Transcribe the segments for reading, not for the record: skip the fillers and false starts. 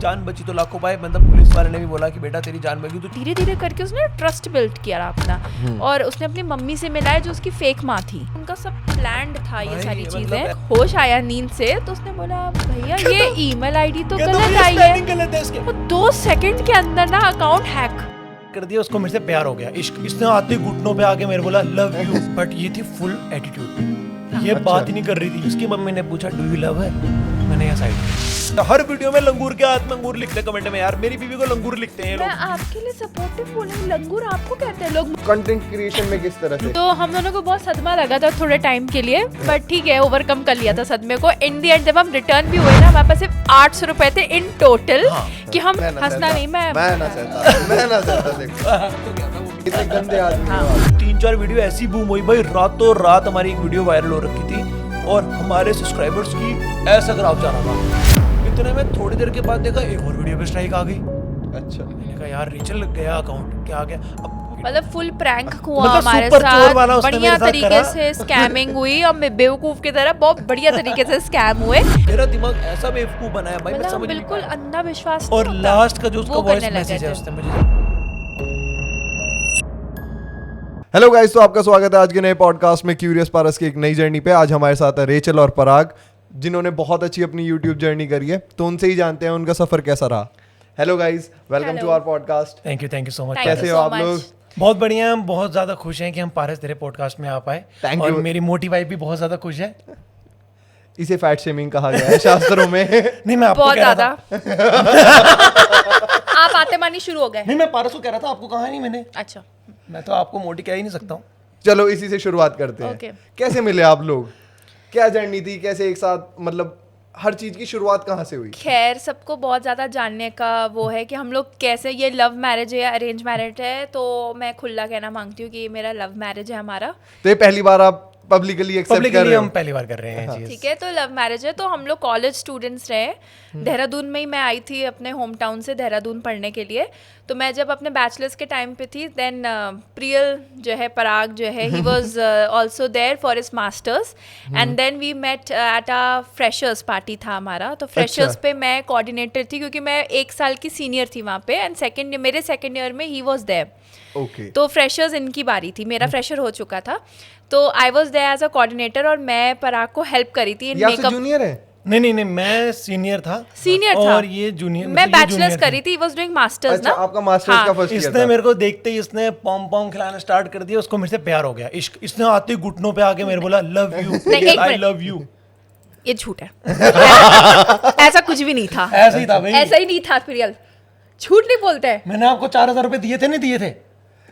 जान बची तो लाखों पाए। मतलब पुलिस वाले ने भी बोला कि बेटा तेरी जान बची। तो धीरे धीरे करके उसने ट्रस्ट बिल्ड किया अपना, और उसने अपनी मम्मी से मिलाया जो उसकी फेक माँ थी। उनका सब प्लान्ड था ये सारी चीजें। होश आया नींद से तो उसने बोला भैया ये ईमेल आईडी तो गलत आई है। वो 2 सेकंड के अंदर ना अकाउंट हैक कर दिया। उसको मेरे से प्यार हो गया, इश्क। इसने आते घुटनों पे आके मेरे बोला लव यू, बट ये थी फुल एटीट्यूड। ये बात ही नहीं कर रही थी। उसकी मम्मी ने पूछा डू यू लव है, मैंने यह साइड। हर वीडियो में लंगूर के हाथ में अंगूर लिखते कमेंट में। यार मेरी बीवी को लंगूर लिखते हैं लोग। मैं आपके लिए सपोर्टिव बोलूं, लंगूर आपको कहते हैं लोग कंटेंट क्रिएशन में किस तरह से। तो हम दोनों को बहुत सदमा लगा था थोड़े टाइम के लिए, बट ठीक है ओवरकम कर लिया था सदमे को। इन दी एंड जब हम रिटर्न भी हुए ना, हमारे पास सिर्फ 800 रुपए थे इन टोटल। कि हम हंसना नहीं, मैं ना सहता देखो इतने गंदे आदमी। 3-4 वीडियो ऐसी बूम हुई भाई, रातों रात हमारी एक वीडियो वायरल हो रखी थी और हमारे सब्सक्राइबर्स की ऐसा ग्राफ जा रहा था। इतने में थोड़ी देर के बाद देखा एक और वीडियो पे स्ट्राइक आ गई। अच्छा, मैंने कहा यार रीचल गया अकाउंट, क्या आ गया। मतलब फुल प्रैंक हुआ मतलब हमारे साथ, बढ़िया तरीके से स्कैमिंग हुई। और मैं बेवकूफ की तरह बहुत बढ़िया तरीके से स्कैम हुए। मेरा दिमाग ऐसा बेवकूफ बनाया भाई, मैं समझ नहीं बिल्कुल अंधा विश्वास। और लास्ट का जो उसका वॉइस मैसेज है उसने मुझे। हेलो गाइस, तो आपका स्वागत है आज के नए पॉडकास्ट में क्यूरियस पारस की एक नई जर्नी पे। आज हमारे साथ है रेचल और पराग, जिन्होंने बहुत अच्छी अपनी यूट्यूब जर्नी करी है। तो उनसे ही जानते हैं उनका सफर कैसा रहा। Hello guys, welcome to our podcast. Thank you so much. कैसे हो आप लोग? बहुत बढ़िया। हम बहुत ज्यादा खुश हैं कि हम पारस तेरे पॉडकास्ट में आ पाए। और मेरी मोटी वाइफ भी बहुत ज्यादा खुश है। इसे फैट शेमिंग कहा गया है शास्त्रों में। नहीं, मैं आपको बहुत कह रहा ज्यादा आप आते मानी शुरू हो गए। नहीं, मैं पारस को कह रहा था, आपको कहा नहीं मैंने। अच्छा, मैं तो आपको मोटी कह ही नहीं सकता हूँ। चलो इसी से शुरुआत करते हैं। Okay. कैसे मिले आप लोग, क्या जर्नी थी, कैसे एक साथ, मतलब हर चीज की शुरुआत कहाँ से हुई? खैर सबको बहुत ज़्यादा जानने का वो है कि हम लोग कैसे, ये लव मैरिज है या अरेंज मैरिज है। तो मैं खुला कहना मांगती हूँ कि ये मेरा लव मैरिज है हमारा। तो ये पहली बार आप पब्लिकली एक्सेप्ट कर रहे हो? हम पहली बार कर रहे हैं। हाँ। ठीक है, तो लव मैरिज है। तो हम लोग कॉलेज स्टूडेंट्स रहे। देहरादून में ही मैं आई थी अपने होम टाउन से देहरादून पढ़ने के लिए। तो मैं जब अपने बैचलर्स के टाइम पे थी, देन प्रियल जो है, पराग जो है, he was also there for his masters. And then we met at a freshers party था हमारा। तो फ्रेशर्स पे मैं कोऑर्डिनेटर थी क्योंकि मैं 1 साल की सीनियर थी वहाँ पे। एंड मेरे सेकेंड ईयर में ही वाज देयर। Okay. तो फ्रेशर्स इनकी बारी थी, मेरा फ्रेशर हो चुका था। तो I was there as a coordinator और मैं पराग को हेल्प करी थी इन मेकअप। जूनियर है? नहीं, मैं सीनियर था और ये जूनियर। मैं बैचलर्स करी थी, वाज डूइंग मास्टर्स ना। आपका मास्टर्स का फर्स्ट ईयर था। इसने मेरे को देखते ही इसने पॉम खिलाना स्टार्ट कर दिया। उसको मेरे से प्यार हो गया, इश्क। इसने आते घुटनों पे आके मेरे बोला love you, I love you. ये झूठ है। ऐसा कुछ भी नहीं था। ऐसा ही था भाई, ऐसा ही नहीं था प्रियल, झूठ नहीं बोलते हैं। मैंने आपको 4000 रुपए दिए थे, नहीं दिए थे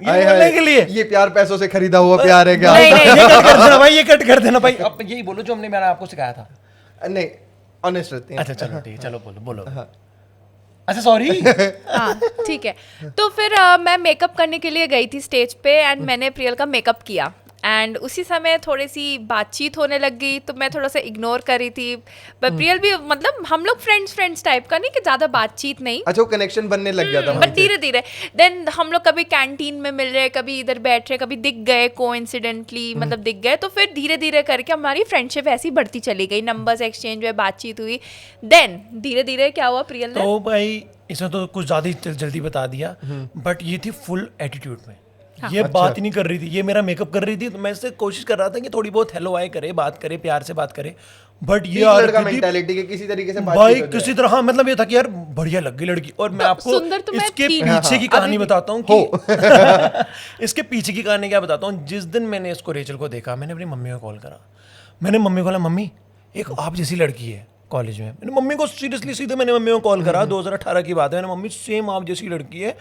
ये हाय बोलने के लिए? ये प्यार पैसों से खरीदा हुआ प्यार है क्या? नहीं, ये कट कर देना भाई, ये कट कर देना भाई। अब यही बोलो जो मैंने आपको सिखाया था। नहीं, ऑनेस्ट रहते हैं। अच्छा चलो ठीक है, चलो बोलो। अच्छा सॉरी। हाँ ठीक है। तो फिर मैं मेकअप करने के लिए गई थी स्टेज पे, एंड मैंने प्रियल का मेकअप किया। एंड उसी समय थोड़ी सी बातचीत होने लग गई, तो मैं थोड़ा सा इग्नोर कर रही थी। पर प्रियल भी, मतलब हम लोग फ्रेंड्स टाइप का, नहीं कि ज़्यादा बातचीत नहीं। अच्छा, वो कनेक्शन बनने लग गया था। बट धीरे धीरे देन हम लोग कभी कैंटीन में मिल रहे, कभी इधर बैठ रहे, कभी दिख गए कोइंसिडेंटली, मतलब दिख गए। तो फिर धीरे धीरे करके हमारी फ्रेंडशिप ऐसी बढ़ती चली गई, नंबर्स एक्सचेंज हुए, बातचीत हुई। देन धीरे धीरे क्या हुआ प्रियल ने? तो भाई इसने तो कुछ ज़्यादा ही जल्दी बता दिया, बट ये थी फुल एटीट्यूड में। ये बात ही नहीं कर रही थी, ये मेरा मेकअप कर रही थी। तो मैं इससे कोशिश कर रहा था कि थोड़ी बहुत हेलो हाय करे, बात करे, प्यार से बात करे। बट ये लड़का मेंटालिटी के किसी तरीके से भाई किसी तरह, हाँ, मतलब ये था कि यार बढ़िया लग गई लड़की। और मैं आपको इसके पीछे की कहानी बताता हूँ कि इसके पीछे की कहानी क्या बताता हूँ। जिस दिन मैंने इसको, रेचल को देखा, मैंने अपनी मम्मी को कॉल करा। मैंने मम्मी को बोला, मम्मी एक आप जैसी लड़की है कॉलेज में। मैंने मम्मी को सीरियसली सीधे मैंने मम्मी को कॉल करा। 2018 की बात है। मैंने, मम्मी सेम आप जैसी लड़की है,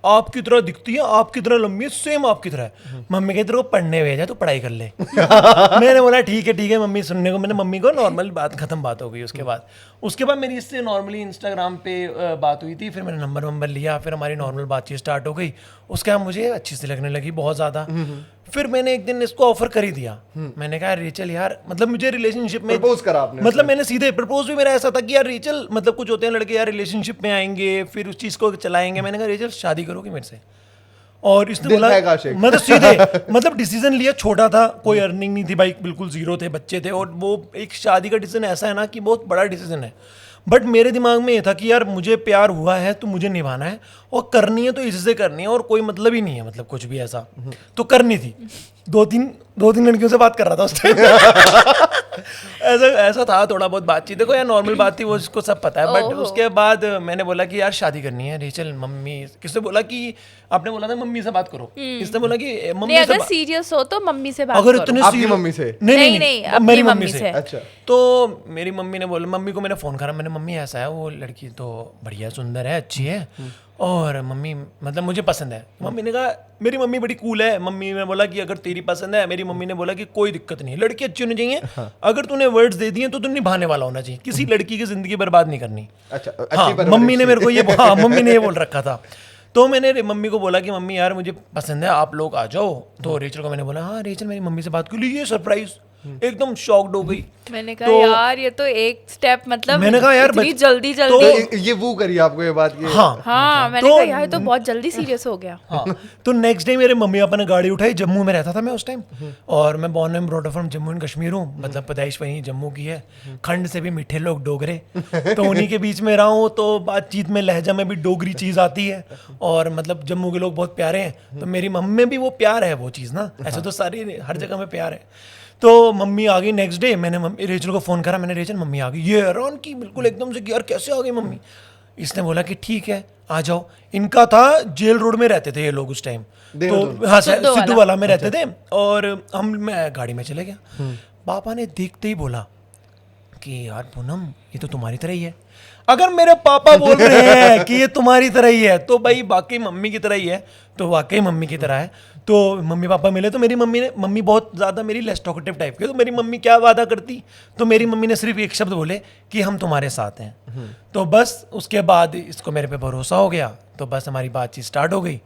आपकी तरह दिखती है, आपकी तरह लंबी है, सेम आपकी तरह है। मम्मी कहती तेरे को पढ़ने भेजा तो पढ़ाई कर ले। मैंने बोला ठीक है मम्मी, सुनने को। मैंने मम्मी को नॉर्मल खत्म बात हो गई। उसके बाद मेरी इससे नॉर्मली इंस्टाग्राम पे बात हुई थी। फिर मैंने नंबर लिया, फिर हमारी नॉर्मल बातचीत स्टार्ट हो गई। उसके बाद मुझे अच्छी से लगने लगी बहुत ज़्यादा। फिर मैंने एक दिन इसको ऑफर कर ही दिया। मैंने कहा रेचल यार, मतलब मुझे रिलेशनशिप में प्रपोज करा आपने? मतलब मैंने सीधे प्रपोज भी मेरा ऐसा था कि यार रेचल, मतलब कुछ होते हैं लड़के यार रिलेशनशिप में आएंगे फिर उस चीज़ को चलाएंगे। मैंने कहा रेचल शादी करोगी मेरे से? और इसने बोला, मतलब सीधे, मतलब डिसीजन लिया। छोटा था, कोई अर्निंग नहीं थी भाई, बिल्कुल जीरो थे, बच्चे थे। और वो एक शादी का डिसीजन ऐसा है ना कि बहुत बड़ा डिसीजन है। बट मेरे दिमाग में ये था कि यार मुझे प्यार हुआ है तो मुझे निभाना है और करनी है तो इससे करनी है और कोई मतलब ही नहीं है, मतलब कुछ भी ऐसा तो करनी थी। दो तीन लड़कियों से बात कर रहा था उस टाइम ऐसा था, थोड़ा बहुत बातचीत, देखो यार नॉर्मल बात थी, वो उसको सब पता है। बट उसके बाद मैंने बोला कि यार शादी करनी है रेचल। मम्मी किसने बोला कि आपने बोला था मम्मी से बात करो, इसने बोला कि मम्मी अगर सीरियस हो तो मम्मी से बात अगर करो। इतने आपकी मम्मी से? नहीं मेरी मम्मी से। अच्छा। तो मेरी मम्मी ने बोला, मम्मी को मैंने फ़ोन करा, मैंने मम्मी ऐसा है, वो लड़की तो बढ़िया सुंदर है, अच्छी है और मम्मी मतलब मुझे पसंद है। मम्मी ने कहा, मेरी मम्मी बड़ी कूल है, मम्मी ने बोला कि अगर तेरी पसंद है, मेरी मम्मी ने बोला कि कोई दिक्कत नहीं है, लड़की अच्छी होनी चाहिए, अगर तूने वर्ड्स दे दिए तो तू निभाने वाला होना चाहिए, किसी लड़की की जिंदगी बर्बाद नहीं करनी। अच्छा, हाँ, मम्मी ने मेरे को ये मम्मी ने ये बोल रखा था। तो मैंने मम्मी को बोला कि मम्मी यार मुझे पसंद है, आप लोग आ जाओ। तो रेचल को मैंने बोला हाँ रेचल मेरी मम्मी से बात कर ली, ये सरप्राइज एकदम शॉक्ड हो गई। मैंने कहा यार ये तो एक स्टेप, मतलब मैंने कहा यार इतनी जल्दी तो ये वो करी आपको ये बात की? हाँ मैंने कहा यार तो बहुत जल्दी सीरियस हो गया। हाँ, तो नेक्स्ट डे मेरे मम्मी पापा ने गाड़ी उठाई, जम्मू में रहता था मैं उस टाइम, और मैं born and brought up from Jammu and Kashmir हूँ, मतलब पैदाइश वहीं जम्मू की है। खंड से भी मीठे लोग डोगरे, तो उन्हीं के बीच में रहा हूँ, तो बातचीत में लहजा में भी डोगरी चीज़ आती है, और मतलब जम्मू के लोग बहुत प्यारे हैं, तो मेरी मम्मी में भी वो प्यार है, वो चीज़ ना, ऐसे तो सारी हर जगह में प्यार है। तो मम्मी आ गई नेक्स्ट डे, मैंने रेचल को फ़ोन करा, मैंने रेचल मम्मी आ गई, ये हैरान की बिल्कुल एकदम से कि यार कैसे आ गई मम्मी। इसने बोला कि ठीक है आ जाओ। इनका था जेल रोड में रहते थे ये लोग उस टाइम, तो हाँ सिद्धू वाला में रहते थे, और मैं गाड़ी में चले गया। पापा ने देखते ही बोला कि यार पूनम ये तो तुम्हारी तरह ही है। अगर मेरे पापा बोल रहे हैं कि ये तुम्हारी तरह ही है तो भाई वाकई मम्मी की तरह ही है, तो वाकई मम्मी की तरह है। तो मम्मी पापा मिले तो मेरी मम्मी बहुत ज़्यादा मेरी लेस टॉकेटिव टाइप की, तो मेरी मम्मी क्या वादा करती, तो मेरी मम्मी ने सिर्फ एक शब्द बोले कि हम तुम्हारे साथ हैं। तो बस उसके बाद इसको मेरे पे भरोसा हो गया, तो बस हमारी बातचीत स्टार्ट हो गई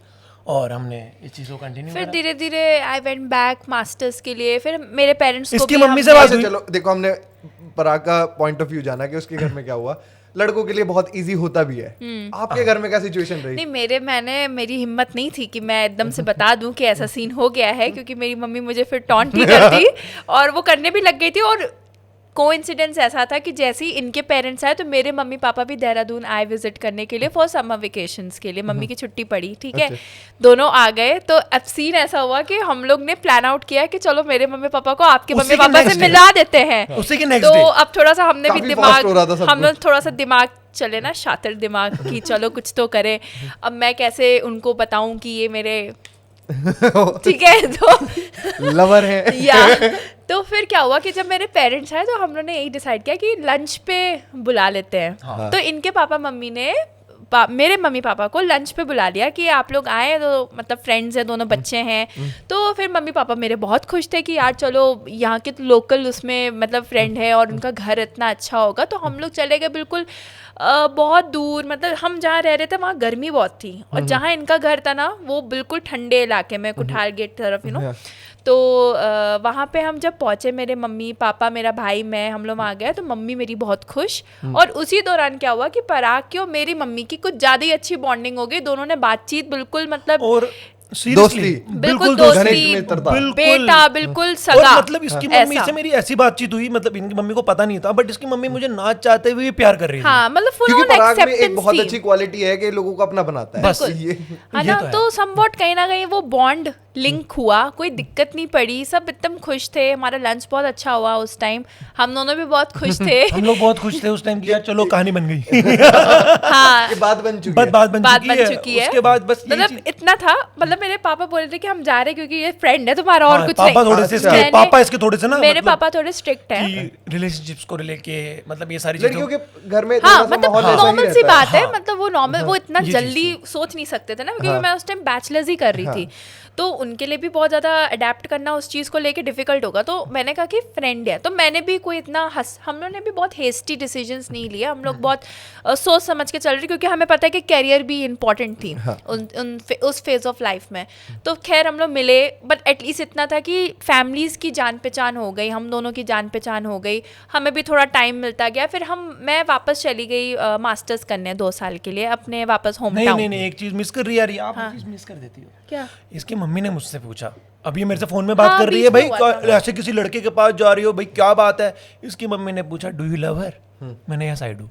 और हमने इस चीज़ को कंटिन्यू फिर धीरे धीरे आई वेंट बैक मास्टर्स के लिए। फिर मेरे पेरेंट्स को इसकी भी मम्मी से बात हुई। चलो देखो, हमने पराग का पॉइंट ऑफ व्यू जाना कि उसके घर में क्या हुआ। लड़कों के लिए बहुत इजी होता भी है, आपके घर में क्या सिचुएशन रही? नहीं, मेरी हिम्मत नहीं थी कि मैं एकदम से बता दूं कि ऐसा सीन हो गया है, क्योंकि मेरी मम्मी मुझे फिर टॉन्ट ही करती और वो करने भी लग गई थी। और कोइंसिडेंस ऐसा था कि जैसे ही इनके पेरेंट्स आए तो मेरे मम्मी पापा भी देहरादून आए विजिट करने के लिए फॉर समर वेकेशंस के लिए। मम्मी की छुट्टी पड़ी, ठीक है, दोनों आ गए। तो अब सीन ऐसा हुआ कि हम लोग ने प्लान आउट किया कि चलो मेरे मम्मी पापा को आपके मम्मी पापा से मिला देते हैं। तो अब थोड़ा सा हमने भी हम लोग थोड़ा सा दिमाग चले ना, शातिर दिमाग की चलो कुछ तो करे। अब मैं कैसे उनको बताऊं कि ये मेरे ठीक है तो लवर है या तो फिर क्या हुआ कि जब मेरे पेरेंट्स आए तो हम लोगों ने यही डिसाइड किया कि लंच पे बुला लेते हैं। तो इनके पापा मम्मी ने मेरे मम्मी पापा को लंच पे बुला लिया कि आप लोग आए, तो मतलब फ्रेंड्स हैं, दोनों बच्चे हैं। तो फिर मम्मी पापा मेरे बहुत खुश थे कि यार चलो यहाँ के तो लोकल उसमें मतलब फ्रेंड है और उनका घर इतना अच्छा होगा। तो हम लोग चले गए बिल्कुल बहुत दूर, मतलब हम जहाँ रह रहे थे वहाँ गर्मी बहुत थी, और जहाँ इनका घर था ना वो बिल्कुल ठंडे इलाके में, कुठार गेट तरफ तो वहाँ पे हम जब पहुँचे, मेरे मम्मी पापा मेरा भाई मैं हम लोग आ गए, तो मम्मी मेरी बहुत खुश। और उसी दौरान क्या हुआ कि पराग की और मेरी मम्मी की कुछ ज़्यादा ही अच्छी बॉन्डिंग हो गई। दोनों ने बातचीत बिल्कुल मतलब और दोस्ती, बिल्कुल दोस्ती, बेटा बिल्कुल सगा। मतलब इसकी मम्मी से मेरी ऐसी बातचीत हुई, मतलब इनकी मम्मी को पता नहीं था, बट इसकी मम्मी मुझे ना चाहते हुए प्यार कर रही थी। हाँ, मतलब फुल क्योंकि ऑन पराग में एक एक्सेप्टेंस बहुत थी। अच्छी क्वालिटी है कि लोगों को अपना बनाता है। बस ये है ना, तो समवॉट कहीं ना कहीं वो बॉन्ड लिंक हुआ, कोई दिक्कत नहीं पड़ी, सब एकदम खुश थे। हमारा लंच बहुत अच्छा हुआ उस टाइम, हम दोनों भी बहुत खुश थे। हम लोग बहुत खुश थे उस टाइम कि यार चलो कहानी बन गई। हाँ, ये बात बन चुकी है। बात बन चुकी है। उसके बाद बस मतलब इतना था, मतलब मेरे पापा बोल रहे थे कि हम जा रहे क्योंकि ये फ्रेंड है तुम्हारा, और कुछ पापा नहीं। थोड़े से इसके पापा इसके थोड़े से ना, मेरे पापा थोड़े स्ट्रिक्ट हैं कि रिलेशनशिप्स को लेके, मतलब ये सारी लड़कियों चीजों के घर में हाँ, मतलब नॉर्मल सी बात है, हाँ, मतलब वो नॉर्मल, वो इतना ये जल्दी सोच नहीं सकते थे ना, क्योंकि मैं उस टाइम बैचलर्स ही कर रही थी, तो उनके लिए भी बहुत ज़्यादा अडेप्ट करना उस चीज़ को लेके डिफिकल्ट होगा। तो मैंने कहा कि फ्रेंड है, तो मैंने भी कोई इतना हम लोग ने भी बहुत हेस्टी डिसीजंस नहीं लिया, हम लोग बहुत सोच समझ के चल रहे, क्योंकि हमें पता है कि कैरियर भी इंपॉर्टेंट थी उस फेज ऑफ लाइफ में। तो खैर हम लोग मिले, बट एटलीस्ट इतना था कि फैमिलीज़ की जान पहचान हो गई, हम दोनों की जान पहचान हो गई, हमें भी थोड़ा टाइम मिलता गया। फिर मैं वापस चली गई मास्टर्स करने 2 साल के लिए अपने वापस होम टाउन। नहीं, एक चीज मिस कर रही है यार, आप चीज मिस कर देती हो। क्या? इसकी मम्मी ने मुझसे पूछा, अभी मेरे से फोन में बात कर रही है, भाई ऐसे किसी लड़के के पास जा रही हो, भाई क्या बात है? इसकी मम्मी ने पूछा डू यू लव हर? मैंने यस आई डू।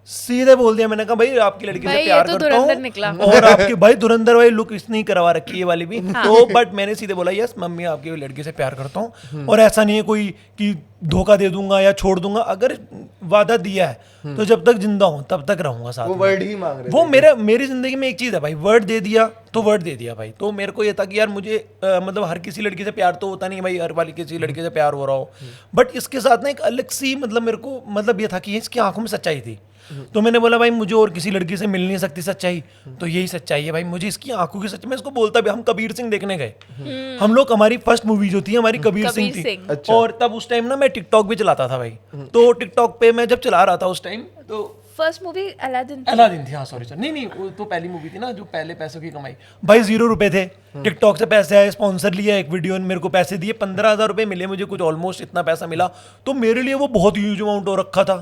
सीधे बोल दिया, मैंने कहा भाई आपकी लड़की से भाई, प्यार ये तो करता धुरंधर निकला। हूँ और आपकी भाई धुरंधर भाई लुक इसने ही करवा रखी है ये वाली भी। तो बट मैंने सीधे बोला यस मम्मी आपकी लड़की से प्यार करता हूँ, और ऐसा नहीं है कोई कि धोखा दे दूंगा या छोड़ दूंगा, अगर वादा दिया है तो जब तक जिंदा हूँ तब तक रहूंगा साथ वो में। वर्ड ही मांग रहे वो मेरी जिंदगी में एक चीज है भाई, वर्ड दे दिया तो वर्ड दे दिया भाई। तो मेरे को ये था कि यार मुझे मतलब हर किसी लड़की से प्यार तो होता नहीं भाई, हर वाली किसी लड़की से प्यार हो रहा हो, बट इसके साथ ना एक अलग सी मतलब मेरे को मतलब ये था कि इसकी आंखों में सच्चाई थी। तो मैंने बोला भाई मुझे और किसी लड़की से मिल नहीं सकती सच्चाई, तो यही सच्चाई है भाई, मुझे इसकी आंखों की सच्चाई। मैं इसको बोलता भी, हम कबीर सिंह देखने गए, हम लोग, हमारी फर्स्ट मूवी जो थी हमारी कबीर सिंह थी। अच्छा। और तब उस टाइम ना मैं टिकटॉक भी चलाता था भाई, तो टिकटॉक पे मैं जब चला रहा था उस टाइम, तो फर्स्ट मूवी अलादीन अलादीन थी, हाँ सॉरी सर, नहीं वो तो पहली मूवी थी ना जो पहले पैसों की कमाई। भाई 0 रुपए थे, टिकटॉक से पैसे आए, स्पॉन्सर लिया एक वीडियो ने, मेरे को पैसे दिए, 15,000 रुपए मिले मुझे, कुछ ऑलमोस्ट इतना पैसा मिला। तो मेरे लिए वो बहुत ह्यूज अमाउंट हो रखा था।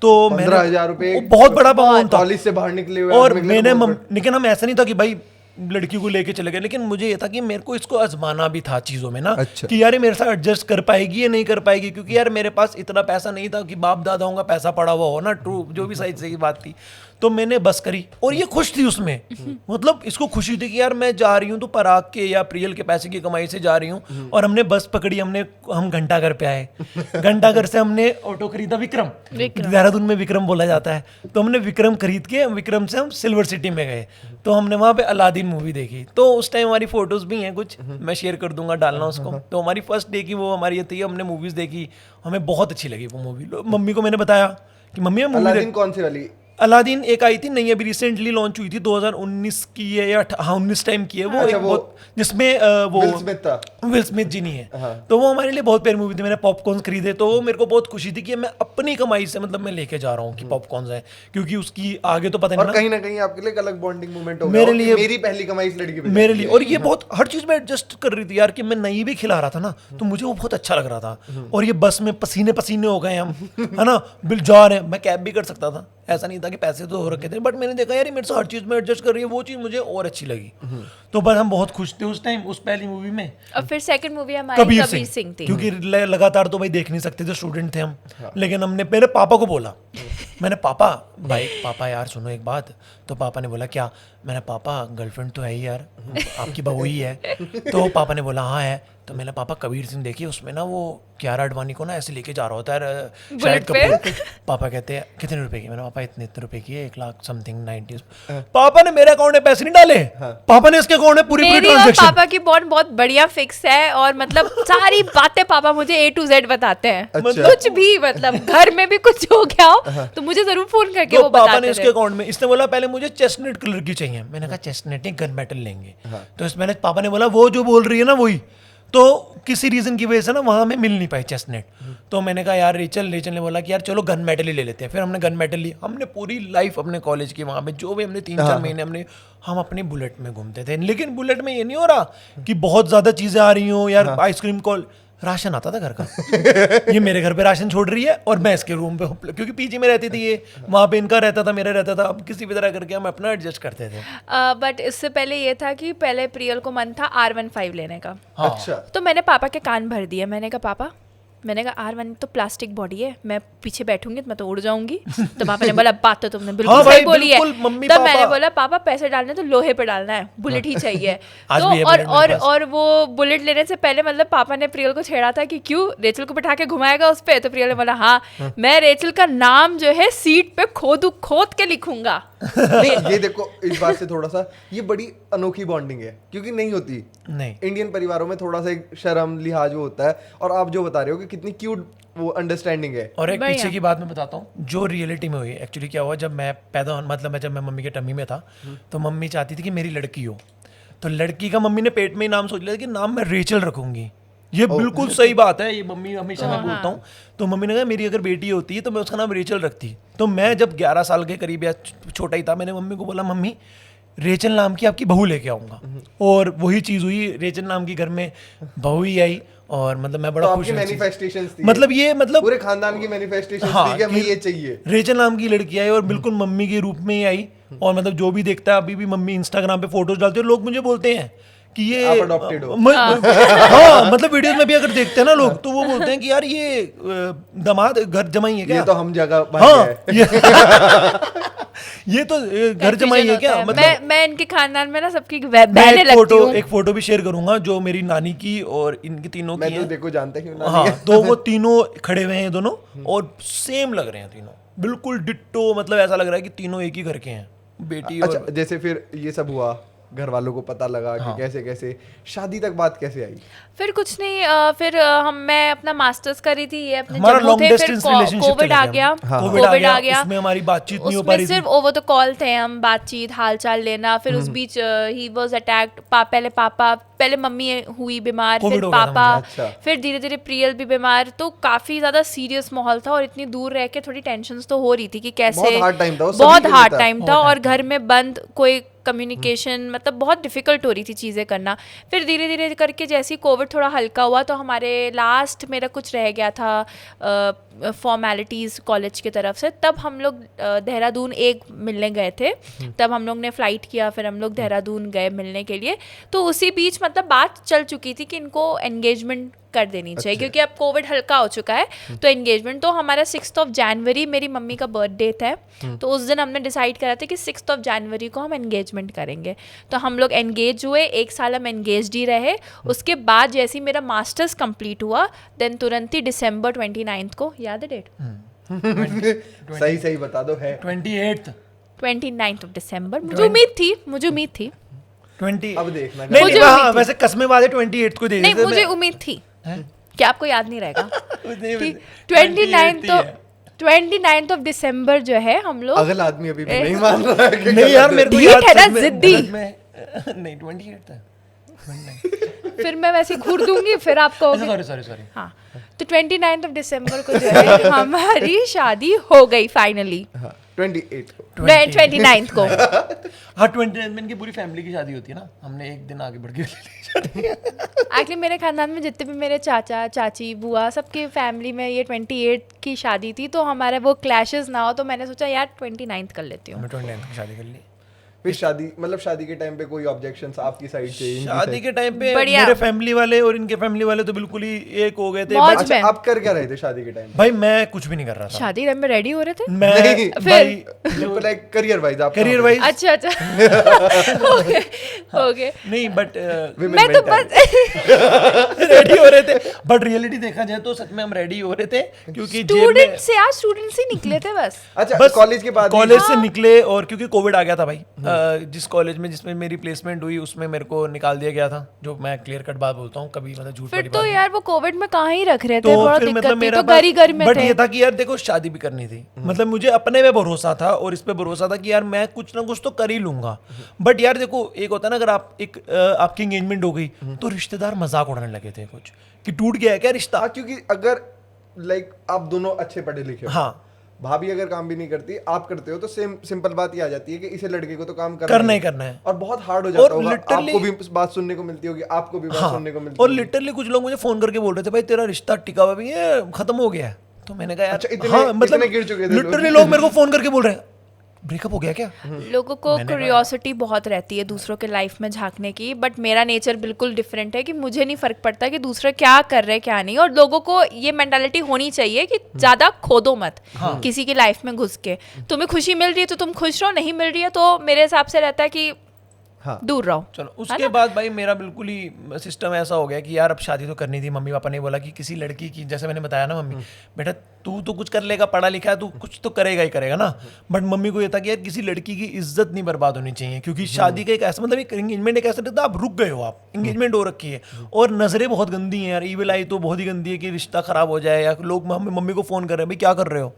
तो 15,000 रुपए बहुत बड़ा अमाउंट था कॉलेज से बाहर निकले हुए और आदमी के लिए मैंने बहुत लेकिन हम ऐसा नहीं था कि भाई लड़की को लेके चले गए, लेकिन मुझे ये था कि मेरे को इसको आजमाना भी था चीज़ों में ना। अच्छा। कि यार ये मेरे साथ एडजस्ट कर पाएगी या नहीं कर पाएगी, क्योंकि यार मेरे पास इतना पैसा नहीं था कि बाप दादाओं का पैसा पड़ा हुआ हो ना, ट्रू जो भी सही बात थी। तो मैंने बस करी और ये खुश थी उसमें, मतलब इसको खुशी थी कि यार मैं जा रही हूँ तो पराग के या प्रियल के पैसे की कमाई से जा रही हूँ। और हमने बस पकड़ी, हम घंटाघर पे आए, घंटाघर से हमने ऑटो खरीदा विक्रम, देहरादून में विक्रम बोला जाता है, तो हमने विक्रम खरीद के विक्रम से हम सिल्वर सिटी में गए, तो हमने वहाँ पे अलादीन मूवी देखी। तो उस टाइम हमारी फोटोज भी हैं कुछ, मैं शेयर कर दूंगा, डालना उसको। तो हमारी फर्स्ट डे की वो हमारी ये थी, हमने मूवीज देखी, हमें बहुत अच्छी लगी वो मूवी। मम्मी को मैंने बताया कि मम्मी मैं मूवी अलादीन कौन सी वाली? अलादीन एक आई थी नई, अभी रिसेंटली लॉन्च हुई थी, 2019 की है या 19 टाइम की है वो। अच्छा, एक वो बहुत जिसमें वो विल स्मिथ था। विल स्मिथ जी नहीं है। हाँ। तो वो हमारे लिए बहुत प्यारी मूवी थी, मैंने पॉपकॉर्न खरीदे, तो वो मेरे को बहुत खुशी थी कि मैं अपनी कमाई से मतलब मैं लेके जा रहा हूँ कि पॉपकॉर्न है, क्योंकि उसकी आगे तो पता और नहीं कहीं ना कहीं आपके लिए एक अलग बॉन्डिंग मोमेंट हो मेरे लिए, मेरी पहली कमाई इस लड़की पे मेरे लिए। और ये बहुत हर चीज में एडजस्ट कर रही थी यार, कि मैं नहीं भी खिला रहा था ना तो मुझे वो बहुत अच्छा लग रहा था। और ये बस में पसीने पसीने हो गए हम, है ना, बिल जा रहे हैं, मैं कैब भी कर सकता था, ऐसा नहीं था कि पैसे तो हो रखे थे, बट मैंने देखा यार ये मेरे से हर चीज में एडजस्ट कर रही है, वो चीज मुझे और अच्छी लगी। तो बस हम बहुत खुश थे उस टाइम उस पहली मूवी में। और फिर सेकंड मूवी हमारी कबीर सिंह थी, क्योंकि लगातार तो भाई देख नहीं सकते थे, स्टूडेंट थे हम। लेकिन हमने मेरे पापा को बोला, मैंने पापा यार सुनो एक बात। तो पापा ने बोला क्या? मैंने पापा गर्लफ्रेंड तो है ही यार, आपकी बहू ही है। तो पापा ने बोला हाँ है। तो मैंने पापा कबीर सिंह देखी, उसमें ना वो कियारा आडवाणी को ना ऐसे लेके जा रहा होता है शाहिद कपूर। पापा कहते हैं कितने रुपए की? मैंने पापा इतने रुपए की है, 1 लाख समथिंग 90। पापा ने मेरे अकाउंट में पैसे नहीं डाले, पापा ने इसके अकाउंट में पूरी मेरी और ट्रांजैक्शन। पापा की बॉन्ड बहुत बढ़िया फिक्स है, और मतलब सारी बातें पापा मुझे A to Z बताते हैं। अच्छा। कुछ भी मतलब घर में भी कुछ हो गया हो तो मुझे जरूर फोन करके तो वो पापा ने बताते इसके थे। अकाउंट में, इसने बोला पहले मुझे चेस्टनट कलर की चाहिए, मैंने कहा चेस्टनट नहीं गन मेटल लेंगे। तो इस मैंने पापा ने बोला वो जो बोल रही है ना वही, तो किसी रीजन की वजह से ना वहां में मिल नहीं पाई चेस्टनट। तो मैंने कहा यार रेचल ने बोला कि यार चलो गन मेटल ही ले लेते हैं। फिर हमने गन मेटल ली, हमने पूरी लाइफ अपने कॉलेज की वहां पे जो भी हमने 3-4 महीने हम अपनी बुलेट में घूमते थे। लेकिन बुलेट में ये नहीं हो रहा कि बहुत ज्यादा चीजें आ रही हो यार, आइसक्रीम कॉल राशन आता था घर का। ये मेरे घर पे राशन छोड़ रही है और मैं इसके रूम पे, क्योंकि पीजी में रहती थी ये, वहाँ पे इनका रहता था, मेरा रहता था। अब किसी भी तरह करके हम अपना एडजस्ट करते थे। बट इससे पहले ये था कि पहले प्रियल को मन था R15 लेने का। हाँ। अच्छा। तो मैंने पापा के कान भर दिए, मैंने कहा पापा, मैंने कहा R1 तो प्लास्टिक बॉडी है, मैं पीछे बैठूंगी तो मैं तो उड़ जाऊंगी। तो पापा ने बोला बात तो तुमने बिल्कुल सही बोली है। तब मैंने बोला पापा पैसे डालने तो लोहे पे डालना है, बुलेट ही चाहिए। तो और वो बुलेट लेने से पहले मतलब पापा ने प्रियल को छेड़ा था कि क्यों रेचल को बिठा के घुमाएगा उस पे। तो प्रियल ने बोला हाँ मैं रेचल का नाम जो है सीट पे खोद के लिखूंगा। नहीं ये देखो, इस बात से थोड़ा सा ये बड़ी अनोखी बॉन्डिंग है, क्योंकि नहीं होती नहीं। इंडियन परिवारों में थोड़ा सा एक शर्म लिहाज वो होता है, और आप जो बता रहे हो कि कितनी क्यूट वो अंडरस्टैंडिंग है। और एक पीछे की बात मैं बताता हूँ जो रियलिटी में हुई। एक्चुअली क्या हुआ, जब मैं पैदा मतलब जब मैं मम्मी के टम्मी में था तो मम्मी चाहती थी कि मेरी लड़की हो। तो लड़की का मम्मी ने पेट में ही नाम सोच लिया कि नाम मैं रेचल रखूंगी। ये बिल्कुल सही बात है, ये मम्मी हमेशा मैं बोलता हूँ। तो मम्मी ने कहा मेरी अगर बेटी होती है तो मैं उसका नाम रेचल रखती। तो मैं जब 11 साल के करीब या छोटा ही था, मैंने मम्मी को बोला मम्मी रेचल नाम की आपकी बहू लेके आऊंगा। और वही चीज़ हुई, रेचल नाम की घर में बहू ही आई। और मतलब मैं बड़ा खुश हूँ। मैनिफेस्टेशंस थी, मतलब ये मतलब पूरे खानदान की मैनिफेस्टेशंस हाँ, थी कि हमें ये चाहिए। रेचल नाम की लड़की आई और बिल्कुल मम्मी के रूप में ही आई। और मतलब जो भी देखता है, अभी भी मम्मी इंस्टाग्राम पे फोटोज डालती है, लोग मुझे बोलते हैं कि ये आप adopted हो। हाँ मतलब वीडियोस में भी अगर देखते हैं ना लोग तो वो बोलते हैं कि यार ये दामाद घर जमाई है क्या? ये तो हम जगह बन हाँ गए। ये तो घर जमाई है क्या? मतलब मैं इनके खानदान में ना सबकी बहनें लगती हूँ। एक फोटो भी शेयर करूंगा जो मेरी नानी की और इनकी तीनों की मैं तो है। देखो जानता क्यों ना। हाँ तो वो तीनों खड़े हुए हैं दोनों और सेम लग रहे हैं तीनों, बिल्कुल डिट्टो। मतलब ऐसा लग रहा है कि तीनों एक ही घर के हैं, बेटी अच्छा और जैसे फिर ये सब हुआ, घर वालों को पता लगा कि कैसे कैसे शादी तक बात कैसे आई? फिर कुछ नहीं फिर मैं अपना मास्टर्स करी थी, ये अपने हमारा जम्मू लॉन्ग थे, फिर डिस्टेंस रिलेशनशिप कोविड आ गया। कोविड आ गया उसमें हमारी बातचीत नहीं हो पा उसमें रही थी। सिर्फ ओवर द कॉल थे हम, बातचीत हालचाल लेना। फिर उस बीच ही वाज अटैक्ड, पहले मम्मी हुई बीमार, कोविड फिर हो गया था पापा, मुझे। अच्छा। फिर धीरे धीरे प्रियल भी बीमार। तो काफी ज्यादा सीरियस माहौल था और इतनी दूर रह के थोड़ी टेंशन तो हो रही थी कि कैसे, बहुत hard time था, वो सभी बहुत के लिए हार्ड था। टाइम था और घर में बंद, कोई कम्युनिकेशन, मतलब बहुत डिफिकल्ट हो रही थी चीज़ें करना। फिर धीरे धीरे करके जैसे ही कोविड थोड़ा हल्का हुआ तो हमारे लास्ट मेरा कुछ रह गया था फॉर्मेलिटीज़ कॉलेज की तरफ से, तब हम लोग देहरादून एक मिलने गए थे। तब हम लोग ने फ़्लाइट किया, फिर हम लोग देहरादून गए मिलने के लिए। तो उसी बीच मतलब बात चल चुकी थी कि इनको एंगेजमेंट कर देनी चाहिए क्योंकि अब कोविड हल्का हो चुका है। तो एंगेजमेंट तो हमारा 6 जनवरी मेरी मम्मी का बर्थडे था, तो उस दिन हमने डिसाइड करा था कि 6 जनवरी को हम एंगेजमेंट करेंगे। तो हम लोग एंगेज हुए, 1 साल हम एंगेज ही रहे। उसके बाद जैसे ही मेरा मास्टर्स कंप्लीट हुआ देन तुरंत ही December 29 को, याद है डेट? सही सही बता दो। है 29 December। मुझे उम्मीद थी 20 अब देखना। नहीं मुझे नहीं हाँ उम्मीद थी। वैसे कसमें वादे 28 को दे नहीं देते मुझे उम्मीद थी, क्या आपको याद नहीं रहेगा? नहीं, 29 December जो है हम लोग, अगला आदमी अभी भी नहीं मान रहा है कि नहीं यार मेरे को ठीक याद है ना, सच में- जिद्दी। सच में- नहीं 28 था 29 फिर मैं वैसे घूर दूंगी फिर आपको। सॉरी हाँ तो 29 December को जो है हमारी शादी हो गई फाइनली। 28 को। 29 को। हाँ 29 में इनकी पूरी फैमिली की शादी होती है ना, हमने एक दिन आगे बढ़ के शादी। एक्चुअली मेरे खानदान में जितने भी मेरे चाचा चाची बुआ सबके फैमिली में ये 28 की शादी थी, तो हमारे वो क्लैशेस ना हो तो मैंने सोचा यार 29 कर लेती हूँ। हमने 29 की शादी कर ली। फिर शादी मतलब शादी के टाइम पे कोई ऑब्जेक्शंस आपकी साइड से? इनकी शादी side? के टाइम पे बढ़िया। मेरे फैमिली वाले और इनके फैमिली वाले तो बिल्कुल ही एक हो गए थे। मौज But- में। अच्छा आप कर क्या रहे थे शादी के टाइम? भाई मैं कुछ भी नहीं कर रहा था। शादी टाइम में रेडी हो रहे थे? मैं नहीं, भाई लाइक करियर वाइज आप करियर वाइज अच्छा ओके नहीं बट मैं तो बस रेडी हो रहे थे। बट रियलिटी देखा जाए तो सच में हम रेडी हो रहे थे क्योंकि जेब में स्टूडेंट से आज स्टूडेंट्स ही निकले थे बस। अच्छा बस कॉलेज के बाद कॉलेज से निकले और क्योंकि कोविड आ गया था भाई, जिस कॉलेज में जिसमें मेरी प्लेसमेंट हुई उसमें मेरे को निकाल दिया गया था, जो मैं क्लियर कट बात बोलता हूँ, कभी मतलब झूठ फिर वाली तो बात नहीं। यार वो कोविड में कहाँ ही रख रहे थे, तो बड़ा फिर दिक्कत मतलब थी, मेरा तो घर में बट थे। ये था कि यार देखो शादी भी करनी थी, मतलब मुझे अपने पे भरोसा था और इस पे भरोसा था कि यार मैं कुछ ना कुछ तो कर ही लूंगा। बट यार देखो एक होता है ना, अगर आप एक आपकी एंगेजमेंट हो गई तो रिश्तेदार मजाक उड़ाने लगे थे कुछ कि टूट गया है क्या रिश्ता। हाँ, क्योंकि अगर लाइक आप दोनों अच्छे पढ़े लिखे हो, हाँ भाभी अगर काम भी नहीं करती आप करते हो, तो सेम सिंपल बात ये आ जाती है कि इसे लड़के को तो काम करना ही करना है। और बहुत हार्ड हो जाता होगा। literally- आपको भी बात सुनने को मिलती होगी, आपको भी बात सुनने को मिलती और होगी। लिटरली कुछ लोग मुझे फोन करके बोल रहे थे भाई तेरा रिश्ता टिका हुआ भी है, खत्म हो गया है। तो मैंने कहा यार अच्छा, इतने गिर चुके थे लोग। लिटरली लोग मेरे को फोन करके बोल रहे हैं ब्रेकअप हो गया क्या। लोगों को क्यूरियोसिटी बहुत रहती है दूसरों के लाइफ में झांकने की, बट मेरा नेचर बिल्कुल डिफरेंट है कि मुझे नहीं फर्क पड़ता कि दूसरा क्या कर रहे हैं क्या नहीं। और लोगों को ये मेंटालिटी होनी चाहिए कि ज्यादा खोदो मत किसी की लाइफ में घुस के। तुम्हें खुशी मिल रही है तो तुम खुश रहो, नहीं मिल रही है तो मेरे हिसाब से रहता है कि हाँ। दूर रहो। चलो उसके बाद भाई मेरा बिल्कुल ही सिस्टम ऐसा हो गया कि यार अब शादी तो करनी थी। मम्मी पापा ने बोला कि किसी लड़की की, जैसे मैंने बताया ना, मम्मी बेटा तू तो कुछ कर लेगा, पढ़ा लिखा है, तू कुछ तो करेगा ही करेगा ना। बट मम्मी को ये था कि यार किसी लड़की की इज्जत नहीं बर्बाद होनी चाहिए, क्योंकि शादी का एक ऐसा मतलब एक एंगेजमेंट एक ऐसा रहता है, आप रुक गए हो, आप एंगेजमेंट हो रखी है और नजरें बहुत गंदी हैं यार। ईविल आई तो बहुत ही गंदी है कि रिश्ता खराब हो जाए, या लोग मम्मी को फोन कर रहे हैं भाई क्या कर रहे हो।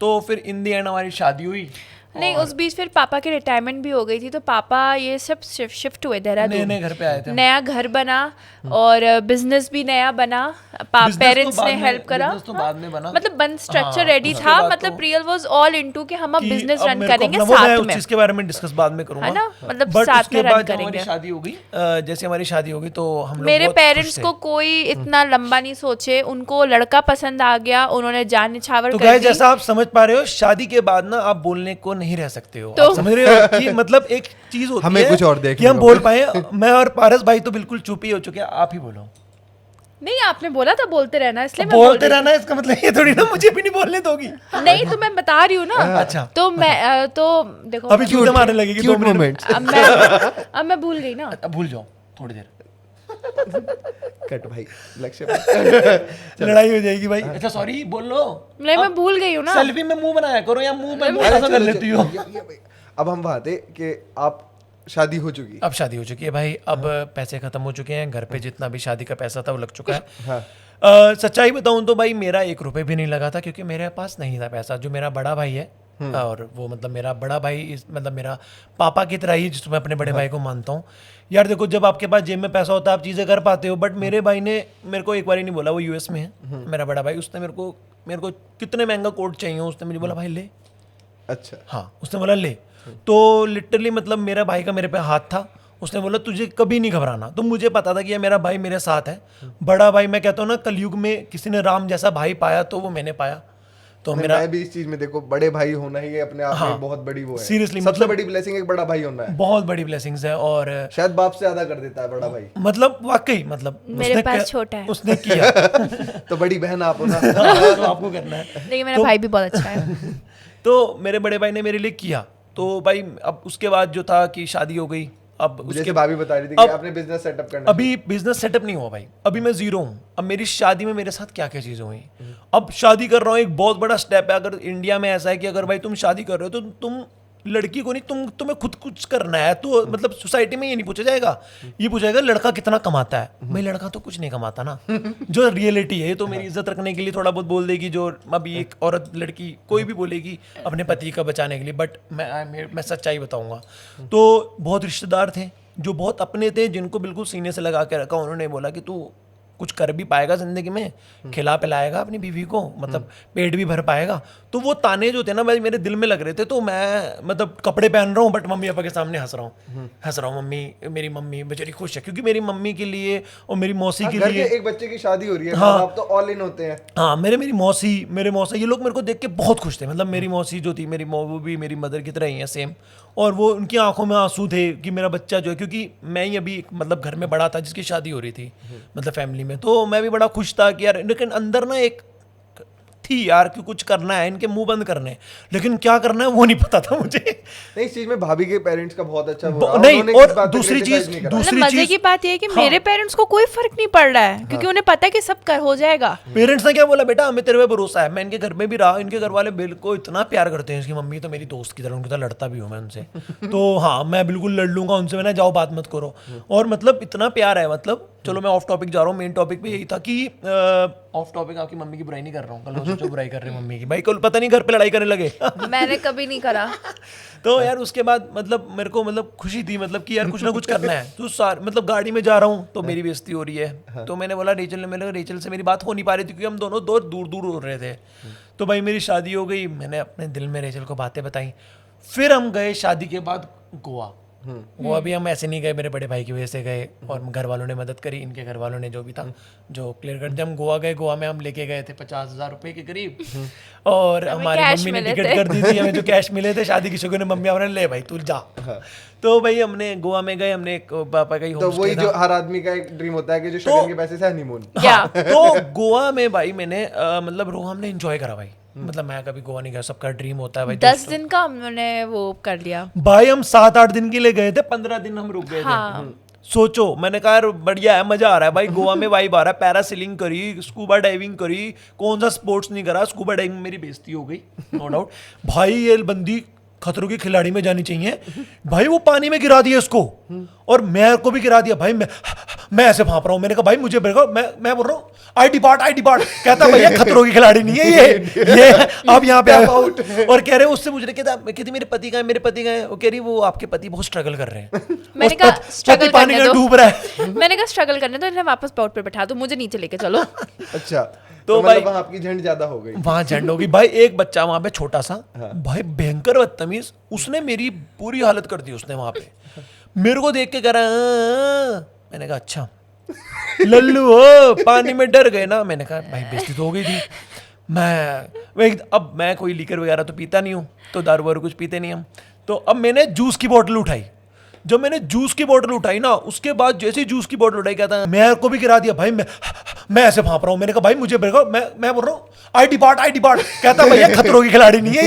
तो फिर इन दी एंड हमारी शादी हुई। नहीं उस बीच फिर पापा की रिटायरमेंट भी हो गई थी, तो पापा ये सब शिफ्ट हुए देहरादून, नए घर पे आए थे हम। नया घर बना और बिजनेस भी नया बना। Business पेरेंट्स तो बाद ने में- हेल्प करा, business तो बाद में बना। मतलब बंद स्ट्रक्चर हाँ, रेडी उसके था। बाद मतलब तो- प्रियल वाज ऑल इनटू कि हम अब कि बिजनेस अब रन मेरे को करेंगे अपना वो मैं साथ उस में, चीज के बारे में डिस्कस बाद में करूंगा, है ना? मतलब बट साथ उसके में रन बाद जब हमारी करेंगे। शादी हो गई, जैसे हमारी शादी हो गई तो हम लोग मेरे बहुत खुश पेरेंट्स थे। को कोई इतना लंबा नहीं सोचे, उनको लड़का पसंद आ गया, उन्होंने जान निछावर तो कर गाइस दी। जैसा आप समझ पा रहे हो, शादी के बाद ना आप बोलने को नहीं रह सकते हो। आप समझ रहे हो कि मतलब एक चीज होती हमें है कुछ और देखने कि हम को बोल पाए। मैं और पारस भाई तो बिल्कुल चुप ही हो चुके हैं, आप ही बोलो। नहीं, आपने बोला था बोलते रहना, इसलिए मैं बोलते रहना इसका मतलब ये थोड़ी ना मुझे भी नहीं बोलने दोगी। नहीं तो मैं बता रही हूँ ना। अच्छा। तो मैं तो देखो, अभी चूते मारने लगेगी 2 मिनट में। अब मैं भूल गई ना। भूल जाओ थोड़ी देर, कट भाई, लक्ष्य लड़ाई हो जाएगी भाई। अच्छा सॉरी बोल लो। नहीं, मैं भूल गई हूँ ना। सेल्फी में मुंह बनाया करो या मुंह पे मुंह ऐसा कर लेती हो। अब हम बात है कि आप शादी हो चुकी। अब शादी हो चुकी है भाई, अब पैसे खत्म हो चुके हैं, घर पे जितना भी शादी का पैसा था वो लग चुका है। हाँ। सच्चाई बताऊं तो भाई मेरा 1 रुपए भी नहीं लगा था, क्योंकि मेरे पास नहीं था पैसा। जो मेरा बड़ा भाई है, और वो मतलब मेरा बड़ा भाई मतलब मेरा पापा की तरह ही, जिसको मैं अपने बड़े भाई को मानता हूँ। यार देखो, जब आपके पास जेब में पैसा होता है आप चीज़ें कर पाते हो, बट मेरे भाई ने मेरे को एक बार ही नहीं बोला, वो यूएस में है मेरा बड़ा भाई, उसने मेरे को कितने महंगा कोट चाहिए उसने मुझे बोला भाई ले। अच्छा। हाँ, उसने बोला ले। तो लिटरली मतलब मेरा भाई का मेरे पे हाथ था, उसने बोला तुझे कभी नहीं घबराना। तो मुझे पता था कि ये मेरा भाई मेरे साथ है। बड़ा भाई, मैं कहता हूँ ना, कलयुग में किसी ने राम जैसा भाई पाया तो वो मैंने पाया। तो मेरा, मैं भी इस चीज में देखो, बड़े भाई होना ही अपने आप में बहुत बड़ी वो है। सीरियसली सबसे मतलब बड़ी ब्लेसिंग एक बड़ा भाई होना है। बहुत बड़ी ब्लेसिंग्स है। और शायद बाप से ज्यादा कर देता है बड़ा भाई। मतलब वाकई मतलब मेरे पास छोटा है, उसने किया। तो बड़ी बहन आप हो ना। तो आपको करना है। नहीं मेरा भाई भी बहुत अच्छा है। तो मेरे बड़े भाई ने मेरे लिए किया। तो भाई अब उसके बाद जो था कि शादी हो गई। अब जैसे भाभी बता रही थी कि आपने बिजनेस सेटअप करना। अभी बिजनेस सेटअप नहीं हुआ भाई, अभी मैं जीरो हूँ। अब मेरी शादी में मेरे साथ क्या क्या चीजें हुई। अब शादी कर रहा हूँ, एक बहुत बड़ा स्टेप है। अगर इंडिया में ऐसा है कि अगर भाई तुम शादी कर रहे हो तो तुम लड़की को नहीं, तुम्हें खुद कुछ करना है। तो मतलब सोसाइटी में ये नहीं पूछा जाएगा, ये पूछा जाएगा लड़का कितना कमाता है। भाई लड़का तो कुछ नहीं कमाता ना। जो रियलिटी है, ये तो मेरी इज्जत रखने के लिए थोड़ा बहुत बोल देगी, जो अभी एक औरत लड़की कोई भी बोलेगी अपने पति का बचाने के लिए। बट मैं सच्चाई बताऊंगा। तो बहुत रिश्तेदार थे जो बहुत अपने थे, जिनको बिल्कुल सीने से लगा के रखा। उन्होंने बोला कि तू कुछ कर भी पाएगा जिंदगी में, खिला पिलाएगा अपनी बीवी को, मतलब पेट भी भर पाएगा। तो वो ताने जो थे ना भाई मेरे दिल में लग रहे थे। तो मैं मतलब कपड़े पहन रहा हूँ बट मम्मी पापा के सामने हंस रहा हूँ। मेरी मम्मी बेचारी खुश है, क्योंकि मेरी मम्मी के लिए और मेरी मौसी के लिए एक बच्चे की शादी हो रही है। हाँ, आप तो ऑल इन होते हैं। हाँ, मेरे मौसी ये लोग मेरे को देख के बहुत खुश थे। मतलब मेरी मौसी जो थी, वो भी मेरी मदर की तरह ही है सेम। और वो उनकी आंखों में आंसू थे कि मेरा बच्चा जो है, क्योंकि मैं ही अभी मतलब घर में बड़ा था जिसकी शादी हो रही थी मतलब फैमिली में। तो मैं भी बड़ा खुश था कि यार, लेकिन अंदर ना एक थी यार कि कुछ करना है, इनके मुंह बंद करने, लेकिन क्या करना है वो नहीं पता था मुझे। नहीं, इस चीज में भाभी के पेरेंट्स का बहुत अच्छा नहीं, और दूसरी चीज मजे की बात यह है कि मेरे पेरेंट्स को कोई फर्क नहीं पड़ रहा है, क्योंकि उन्हें पता है कि सब हो जाएगा। पेरेंट्स ने क्या बोला, बेटा हमें तेरे पे भरोसा है। मैं इनके घर में भी रहा, इनके घर वाले बिल्कुल इतना प्यार करते हैं। इसकी मम्मी तो मेरी दोस्त की तरह, उनके साथ लड़ता भी हूँ मैं उनसे। तो हाँ, मैं बिल्कुल लड़ लूंगा उनसे, मैंने जाओ बात मत करो। और मतलब इतना प्यार है। मतलब चलो मैं ऑफ टॉपिक जा रहा हूँ, मेन टॉपिक पे यही था कि ऑफ टॉपिक आपकी मम्मी की बुराई नहीं कर रहा हूँ। कल सोचो बुराई कर रहे हैं मम्मी की, भाई कल पता नहीं घर पे लड़ाई करने लगे। मैंने कभी नहीं करा। तो यार उसके बाद मतलब मेरे को मतलब खुशी थी, मतलब कि यार कुछ ना कुछ करना है। तो मतलब गाड़ी में जा रहा हूँ तो मेरी बेइज्जती हो रही है। तो मैंने बोला रेचल से मेरी बात हो नहीं पा रही थी, क्योंकि हम दोनों दूर हो रहे थे। तो भाई मेरी शादी हो गई, मैंने अपने दिल में रेचल को बातें बताई। फिर हम गए शादी के बाद गोवा। वो अभी हम ऐसे नहीं गए, मेरे बड़े भाई की वजह से गए, और घर वालों ने मदद करी, इनके घर वालों ने जो भी था जो क्लियर कर दिया। हम गोवा गए। गोवा में हम लेके गए थे 50,000 रुपए के करीब, और हमारी मम्मी ने टिकट कर दी थी। हमें जो कैश मिले थे शादी की शुगर ने, मम्मी हमने ले भाई तू जा। तो भाई हमने गोवा में गए, हमने एक पापा का ही तो वही जो हर आदमी का एक ड्रीम होता है कि जो शगन के पैसे से हनीमून। तो गोवा में भाई मैंने मतलब हमने एंजॉय करा भाई। मतलब मैं कभी गोवा नहीं गया, सबका ड्रीम होता है भाई। 10 दिन का हमने वो कर लिया भाई, हम 7-8 दिन के लिए गए थे, 15 दिन हम रुक गए थे। सोचो, मैंने कहा यार बढ़िया है, मजा आ रहा है भाई, गोवा में वाइब आ रहा है। पैरासीलिंग करी, स्कूबा डाइविंग करी, कौन सा स्पोर्ट्स नहीं करा। स्कूबा डाइविंग मेरी बेइज्जती हो गई नो डाउट। भाई ये बंदी खतरों की खिलाड़ी में जानी चाहिए भाई, वो पानी में गिरा दिया इसको, और मैं को भी गिरा दिया भाई। मैं ऐसे भाप रहा हूँ। मैंने कहा भाई मुझे मैं बोल रहा हूँ आईडी पार्ट। कहता भैया खतरों की खिलाड़ी नहीं है ये अब यहाँ पे आउट। और कह रहे उससे मुझे कहती मेरे पति का है। वो कह रही वो आपके पति बहुत स्ट्रगल कर रहे हैं। मैंने कहा स्ट्रगल पानी में डूब रहा है। मैंने कहा स्ट्रगल करने तो इन्हें वापस बोट पे बैठा दो, मुझे नीचे लेके चलो। अच्छा, तो भाई वहाँ आपकी झंड ज्यादा हो गई। वहां झंड होगी भाई। एक बच्चा वहां पे छोटा सा भाई, भयंकर बदतमीज, उसने मेरी पूरी हालत कर दी। उसने वहां पे मेरे को देख के कह रहा, मैंने कहा अच्छा लल्लू हो, पानी में डर गए ना। मैंने कहा भाई बेइज्जती तो हो गई थी। अब मैं कोई लीकर वगैरह तो पीता नहीं हूँ, तो दारू वारू कुछ पीते नहीं हम। तो अब मैंने जूस की बोतल उठाई। जब मैंने जूस की बोतल उठाई ना, उसके बाद जैसे ही जूस की बोतल उठाई, कहता मेरे को भी गिरा दिया भाई, मैं ऐसे भाप रहा हूँ। मैंने कहा भाई मुझे मैं बोल रहा हूँ आई डिपार्ट। कहता भैया खतरों की खिलाड़ी नहीं है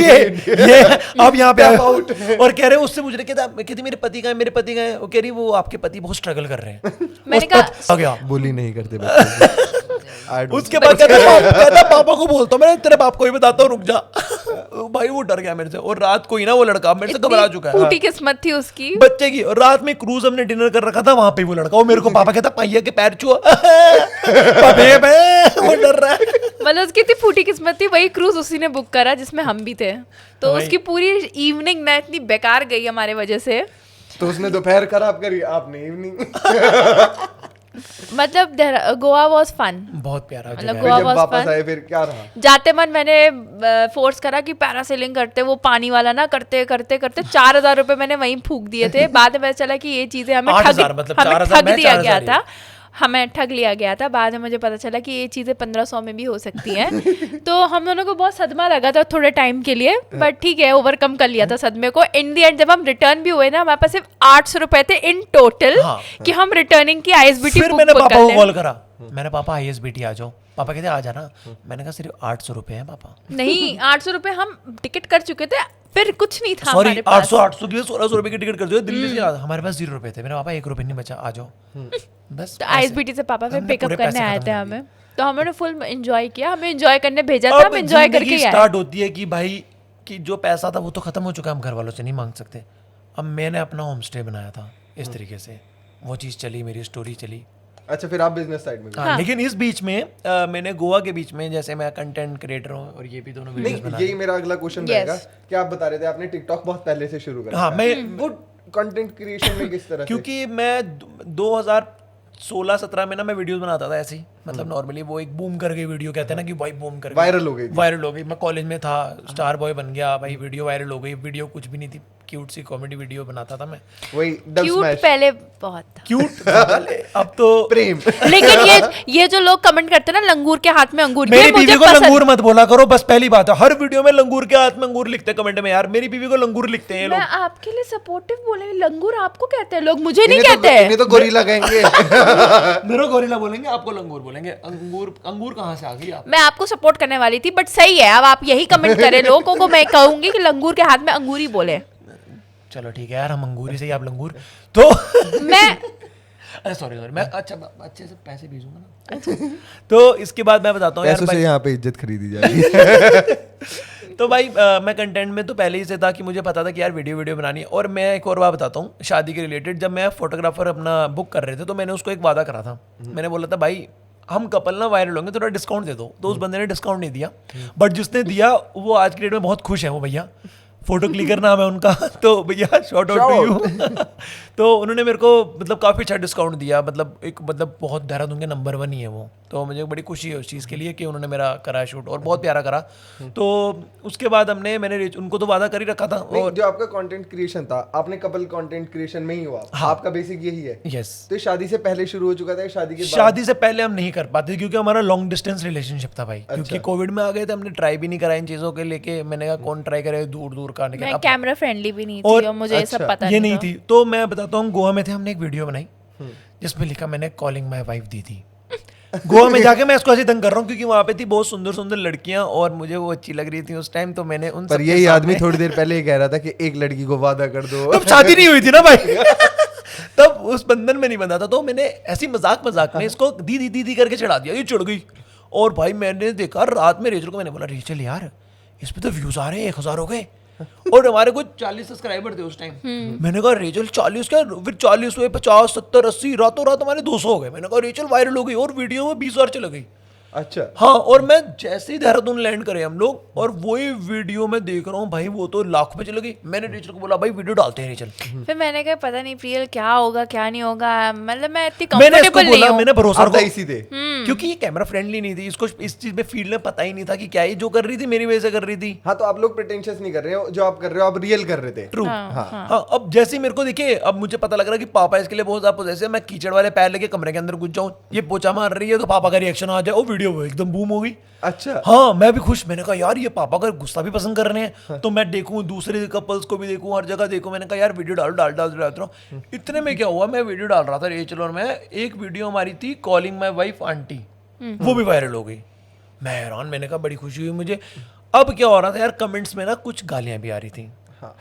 ये आप यहाँ पे आए। और कह रहे उससे मुझे कहती मेरे पति का है, मेरे पति का है। वो कह रही वो आपके पति बहुत स्ट्रगल कर रहे हैं। मैंने कहा आ गया बुली नहीं करते बच्चे। उसके बाद कहता पापा को बोलता हूँ, मैं तेरे बाप को ही बताता हूँ, रुक जा। भाई वो डर गया मेरे से। और रात को ही ना वो लड़का मेरे से घबरा चुका है, फूटी किस्मत थी उसकी बच्चे की। और रात में क्रूज हमने डिनर कर रखा था, वहां पे वो लड़का, वो मेरे को पापा कहता पहिया के पैर छुआ। वो डर रहा है। मतलब उसकी इतनी फूटी किस्मत थी, वही क्रूज उसी ने बुक करा जिसमें हम भी थे। तो उसकी पूरी इवनिंग ना इतनी बेकार गई हमारे वजह से। तो उसने दोपहर खराब करी, आपने इवनिंग। मतलब गोवा वाज फन, बहुत प्यारा मतलब जगह है। गोवा जब वाज वापस फन। आए फिर क्या रहा? जाते मन मैंने फोर्स करा कि पैरासेलिंग करते, वो पानी वाला ना करते 4,000 रुपए मैंने वहीं फूक दिए थे। बाद में पता चला कि ये चीजें हमें 8,000 मतलब 4,000 ठग मैं दिया 4,000 गया ही। था, हमें ठग लिया गया था। बाद में मुझे पता चला कि ये चीज़ें 1500 में भी हो सकती हैं। तो हम दोनों को बहुत सदमा लगा था थोड़े टाइम के लिए, बट ठीक है ओवरकम कर लिया था सदमे को। इन दी एंड जब हम रिटर्न भी हुए ना, हमारे पास सिर्फ 800 रुपए थे इन टोटल, कि हम रिटर्निंग की आईएसबीटी फिर मैंने पापा को कॉल करा, मैंने पापा आईएसबीटी आ जाओ। पापा कहते आ जाना। मैंने कहा सिर्फ 800 रुपए हैं पापा। नहीं 800 रुपए हम टिकट कर चुके थे, फिर कुछ नहीं था सॉरी हमारे पास। 800 की 1600 रुपए की टिकट कर दो दिल्ली से। हमारे पास 0 रुपए थे। मेरे पापा 1 रुपए नहीं बचा, आ जाओ बस। तो आईएसबीटी से पापा फिर हमने पिकअप पूरे करने पैसे आए खत्म थे कर हमें। तो हमने फुल एंजॉय किया, हमें एंजॉय करने भेजा था, हम एंजॉय करके ही आए। स्टार्ट होती है कि भाई कि जो पैसा था वो तो खत्म हो चुका है, हम घर वालों से नहीं मांग सकते। अब मैंने अपना होम स्टे बनाया था इस तरीके से, वो चीज़ चली, मेरी स्टोरी चली। अच्छा फिर आप बिजनेस साइड में हाँ, लेकिन इस बीच में मैंने गोवा के बीच में, जैसे मैं कंटेंट क्रिएटर हूँ और ये भी दोनों वीडियोस बना। यही मेरा अगला क्वेश्चन रहेगा कि आप बता रहे थे आपने टिकटॉक बहुत पहले से शुरू करा। हाँ, मैं वो कंटेंट क्रिएशन में किस तरह से? क्योंकि मैं 2016-17 में ना मैं वीडियोस बनाता था ऐसे ही, मतलब नॉर्मली वो एक बूम कर गई वीडियो, कहते हैं ना कि भाई बूम कर गई, वायरल हो गई। मैं कॉलेज में था, स्टार बॉय बन गया भाई, वीडियो वायरल हो गई। वीडियो कुछ भी नहीं थी, क्यूट सी कॉमेडी वीडियो बनाता था मैं। वही क्यूट पहले बहुत था, क्यूट पहले, अब तो प्रेम। लेकिन ये जो लोग कमेंट करते हैं ना लंगूर के हाथ में अंगूर, मेरी बीवी को लंगूर मत बोला करो, बस पहली बात है। हर वीडियो में लंगूर के हाथ में अंगूर लिखते हैं कमेंट में, यार मेरी बीवी को लंगूर लिखते हैं मैं लोग। आपके लिए सपोर्टिव बोले, लंगूर आपको कहते हैं लोग, मुझे नहीं कहते। इन्हें तो गोरिल्ला कहेंगे। मेरे को गोरिल्ला बोलेंगे, आपको लंगूर बोलेंगे। अंगूर कहाँ से आ गई आप? मैं आपको सपोर्ट करने वाली थी, बट सही है, अब आप यही कमेंट करें लोगों को, मैं कहूंगी कि लंगूर के हाथ में अंगूर ही बोले। चलो ठीक है यार, हम अंगूर ही से ही, आप लंगूर। तो मैं अरे सॉरी मैं अच्छे से पैसे भेजूंगा ना। अच्छा। तो इसके बाद मैं बताता हूँ यार, पैसों से यहाँ पे इज्जत खरीदी जाएगी। तो भाई मैं कंटेंट में तो पहले ही से था कि मुझे पता था कि यार वीडियो बनानी है। और मैं एक और बात बताता हूँ शादी के रिलेटेड, जब मैं फोटोग्राफर अपना बुक कर रहे थे तो मैंने उसको एक वादा करा था। मैंने बोला था भाई हम कपल ना वायरल होंगे, थोड़ा डिस्काउंट दे दो। तो उस बंदे ने डिस्काउंट नहीं दिया, बट जिसने दिया वो आज की डेट में बहुत खुश है। वो भैया फोटो क्लिकर नाम है उनका, तो भैया शॉर्ट आउट टू यू। तो उन्होंने मेरे को मतलब काफ़ी अच्छा डिस्काउंट दिया, मतलब एक मतलब बहुत देहरादून के नंबर 1 ही है वो। तो मुझे बड़ी खुशी है उस चीज़ के लिए कि उन्होंने मेरा करा शूट, और बहुत प्यारा करा। तो उसके बाद मैंने उनको तो वादा कर ही रखा था। और जो आपका कंटेंट क्रिएशन था, आपने कपल कंटेंट क्रिएशन में ही हुआ। हाँ, आपका बेसिक यही है। यस। तो शादी से पहले शुरू हो चुका था, शादी के बाद? शादी से पहले हम नहीं कर पाते क्योंकि हमारा लॉन्ग डिस्टेंस रिलेशनशिप था भाई। क्योंकि कोविड में आ गए थे, हमने ट्राई भी नहीं करा इन चीज़ों के लेके। मैंने कहा कौन ट्राई करे दूर दूर का, मैं कैमरा फ्रेंडली भी नहीं थी और मुझे ये सब पता ये नहीं थी। तो मैं बताता हूँ, गोवा में थे, हमने एक वीडियो बनाई जिसमें लिखा मैंने कॉलिंग माय वाइफ दी थी। गोवा में जाके मैं इसको ऐसे तंग कर रहा हूँ क्योंकि वहाँ पे थी बहुत सुंदर सुंदर लड़कियां और मुझे वो अच्छी लग रही थी उस टाइम। तो मैंने उन पर यही आदमी थोड़ी देर पहले ही कह रहा था कि एक लड़की को वादा कर दो। तब शादी नहीं हुई थी ना भाई। तब उस बंधन में नहीं बंधा था। तो मैंने ऐसी मजाक में इसको दीदी दीदी करके चढ़ा दिया, ये चढ़ गई। और भाई मैंने देखा रात में रेचल को, मैंने बोला रेचल यार इस पे तो व्यूज आ रहे हैं, 1000 हो गए। और हमारे कुछ 40 सब्सक्राइबर थे उस टाइम। मैंने कहा रेचल 40 क्या, फिर 40 हुए, 50, 70, 80, रातों रात हमारे 200 हो गए। मैंने कहा रेचल वायरल हो गई और वीडियो में 20 बार चल गई। अच्छा हाँ, और मैं जैसे ही देहरादून लैंड करे हम लोग और वही वीडियो में देख रहा हूँ भाई वो तो लाख पे चल गई। मैंने रेचल को बोला भाई वीडियो डालते हैं रेचल। फिर मैंने कहा पता नहीं प्रियल क्या होगा क्या नहीं होगा, मतलब मैं इतनी मैंने इसको कंफर्टेबल बोला, नहीं हूँ। मैंने भरोसा रखा इसी थे क्योंकि ये कैमरा फ्रेंडली नहीं थी, इसको इस चीज में फील्ड में पता ही नहीं था कि क्या ये जो कर रही थी मेरी वजह से कर रही थी। हाँ, तो आप लोग प्रिटेंशियस नहीं कर रहे हो, जो आप कर रहे हो आप रियल कर रहे थे। ट्रू। हाँ, अब जैसे ही मेरे को देखिए, अब मुझे पता लग रहा कि पापा इसके लिए बहुत ज्यादा पोजेसिव है। मैं कीचड़ वाले पैर लेके कमरे के अंदर घुस जाऊं, ये पोछा मार रही है तो पापा का रिएक्शन आ जाए, वो वीडियो वीडियो वो एकदम बूम हो गई। अच्छा हाँ, मैं भी खुश, मैंने कहा यार ये पापा अगर गुस्सा भी पसंद कर रहे हैं तो मैं देखूं, दूसरे कपल्स को भी देखूं, हर जगह देखूं। मैंने कहा यार वीडियो डालता हूँ। इतने में क्या हुआ, मैं वीडियो डाल रहा था रेचल और मैं, एक वीडियो हमारी थी कॉलिंग माई वाइफ आंटी, वो भी वायरल हो गई। मैं हैरान, मैंने कहा बड़ी खुशी हुई मुझे। अब क्या हो रहा था यार, कमेंट्स में ना कुछ गालियां भी आ रही थी। हाँ,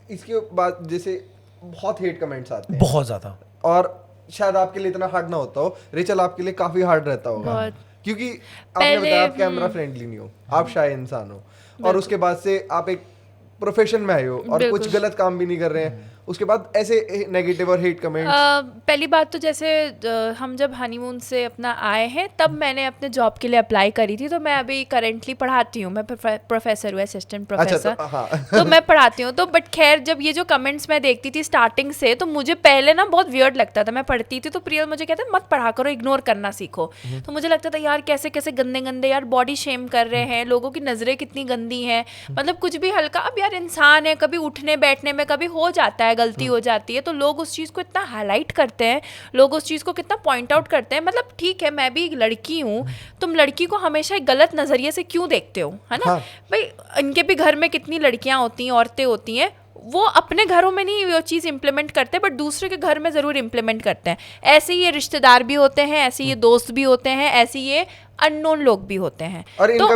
इसके बाद जैसे बहुत हेट कमेंट्स आते हैं, बहुत ज्यादा, और शायद आपके लिए इतना हार्ड ना होता हो, रेचल आपके लिए काफी हार्ड रहता होगा, क्योंकि आपने बताया आप कैमरा फ्रेंडली नहीं हो, आप शाय इंसान हो, और उसके बाद से आप एक प्रोफेशन में आए हो और कुछ गलत काम भी नहीं कर रहे हैं, उसके बाद ऐसे नेगेटिव और हेट कमेंट्स। पहली बात तो जैसे हम जब हनीमून से अपना आए हैं तब मैंने अपने जॉब के लिए अप्लाई करी थी, तो मैं अभी करेंटली पढ़ाती हूँ, मैं प्रोफेसर हूँ, असिस्टेंट प्रोफेसर। तो मैं पढ़ाती हूँ। तो बट खैर जब ये जो कमेंट्स मैं देखती थी स्टार्टिंग से, तो मुझे पहले ना बहुत वियर्ड लगता था। मैं पढ़ती थी तो प्रियल मुझे कहते मत पढ़ा करो, इग्नोर करना सीखो। तो मुझे लगता था यार कैसे कैसे गंदे गंदे यार बॉडी शेम कर रहे हैं, लोगों की नज़रें कितनी गंदी हैं, मतलब कुछ भी हल्का, अब यार इंसान है, कभी उठने बैठने में कभी हो जाता है, गलती हो जाती है, तो लोग उस चीज़ को इतना हाईलाइट करते हैं, लोग उस चीज़ को कितना पॉइंट आउट करते हैं। मतलब ठीक है, मैं भी एक लड़की हूँ, तुम लड़की को हमेशा एक गलत नज़रिए से क्यों देखते हो, है ना? भाई इनके भी घर में कितनी लड़कियाँ होती हैं, औरतें होती हैं, वो अपने घरों में नहीं वो चीज़ इम्प्लीमेंट करते, बट दूसरे के घर में ज़रूर इम्प्लीमेंट करते हैं। ऐसे ये रिश्तेदार भी होते हैं, ऐसे ये दोस्त भी होते हैं, ऐसे ये अननोन लोग भी होते हैं। तो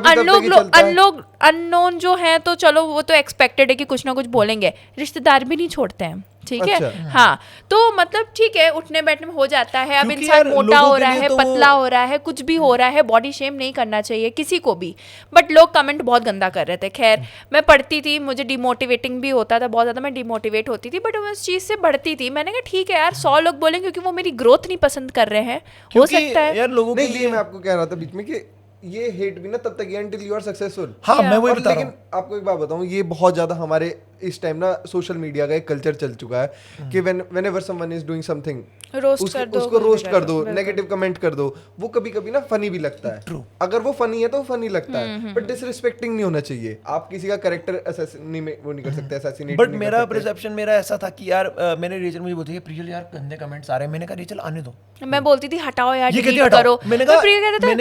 अननोन जो हैं तो चलो वो तो एक्सपेक्टेड है कि कुछ ना कुछ बोलेंगे, रिश्तेदार भी नहीं छोड़ते हैं, ठीक है। हाँ, तो मतलब ठीक है, उठने बैठने में हो जाता है, अब इंसान मोटा हो रहा है, पतला हो रहा है, कुछ भी हो रहा है, बॉडी शेम नहीं करना चाहिए किसी को भी, बट लोग कमेंट बहुत गंदा कर रहे थे। खैर मैं पढ़ती थी, मुझे डिमोटिवेटिंग भी होता था, बहुत ज़्यादा मैं डिमोटिवेट होती थी, बट मैं उस चीज़ से बढ़ती थी। मैंने कहा ठीक है यार, 100 लोग बोलेंगे क्योंकि वो मेरी ग्रोथ नहीं पसंद कर रहे हैं, हो सकता है यार लोगों के लिए। मैं आपको कह रहा था बीच में कि ये हेट भी ना तब तक है until you are successful। हाँ, मैं वही बता रहा हूँ। लेकिन आपको एक बात बताऊं, ये बहुत ज्यादा हमारे इस टाइम ना सोशल मीडिया का एक कल्चर चल चुका है कि whenever someone is doing something, उसको रोस्ट कर दो, नेगेटिव कमेंट कर दो। वो कभी कभी ना फनी भी लगता है, अगर वो फनी है तो फनी लगता है, बट डिसरिस्पेक्टिंग नहीं होना चाहिए। आप किसी का कैरेक्टर वो नहीं कर सकते, असैसिनेट। बट मेरा परसेप्शन मेरा ऐसा था कि यार मैंने रेचल मुझे बोलती है प्रियल यार गंदे कमेंट्स आ रहे हैं, मैंने कहा रेचल आने दो, मैं बोलती थी हटाओ यार, ये डिलीट करो। मैंने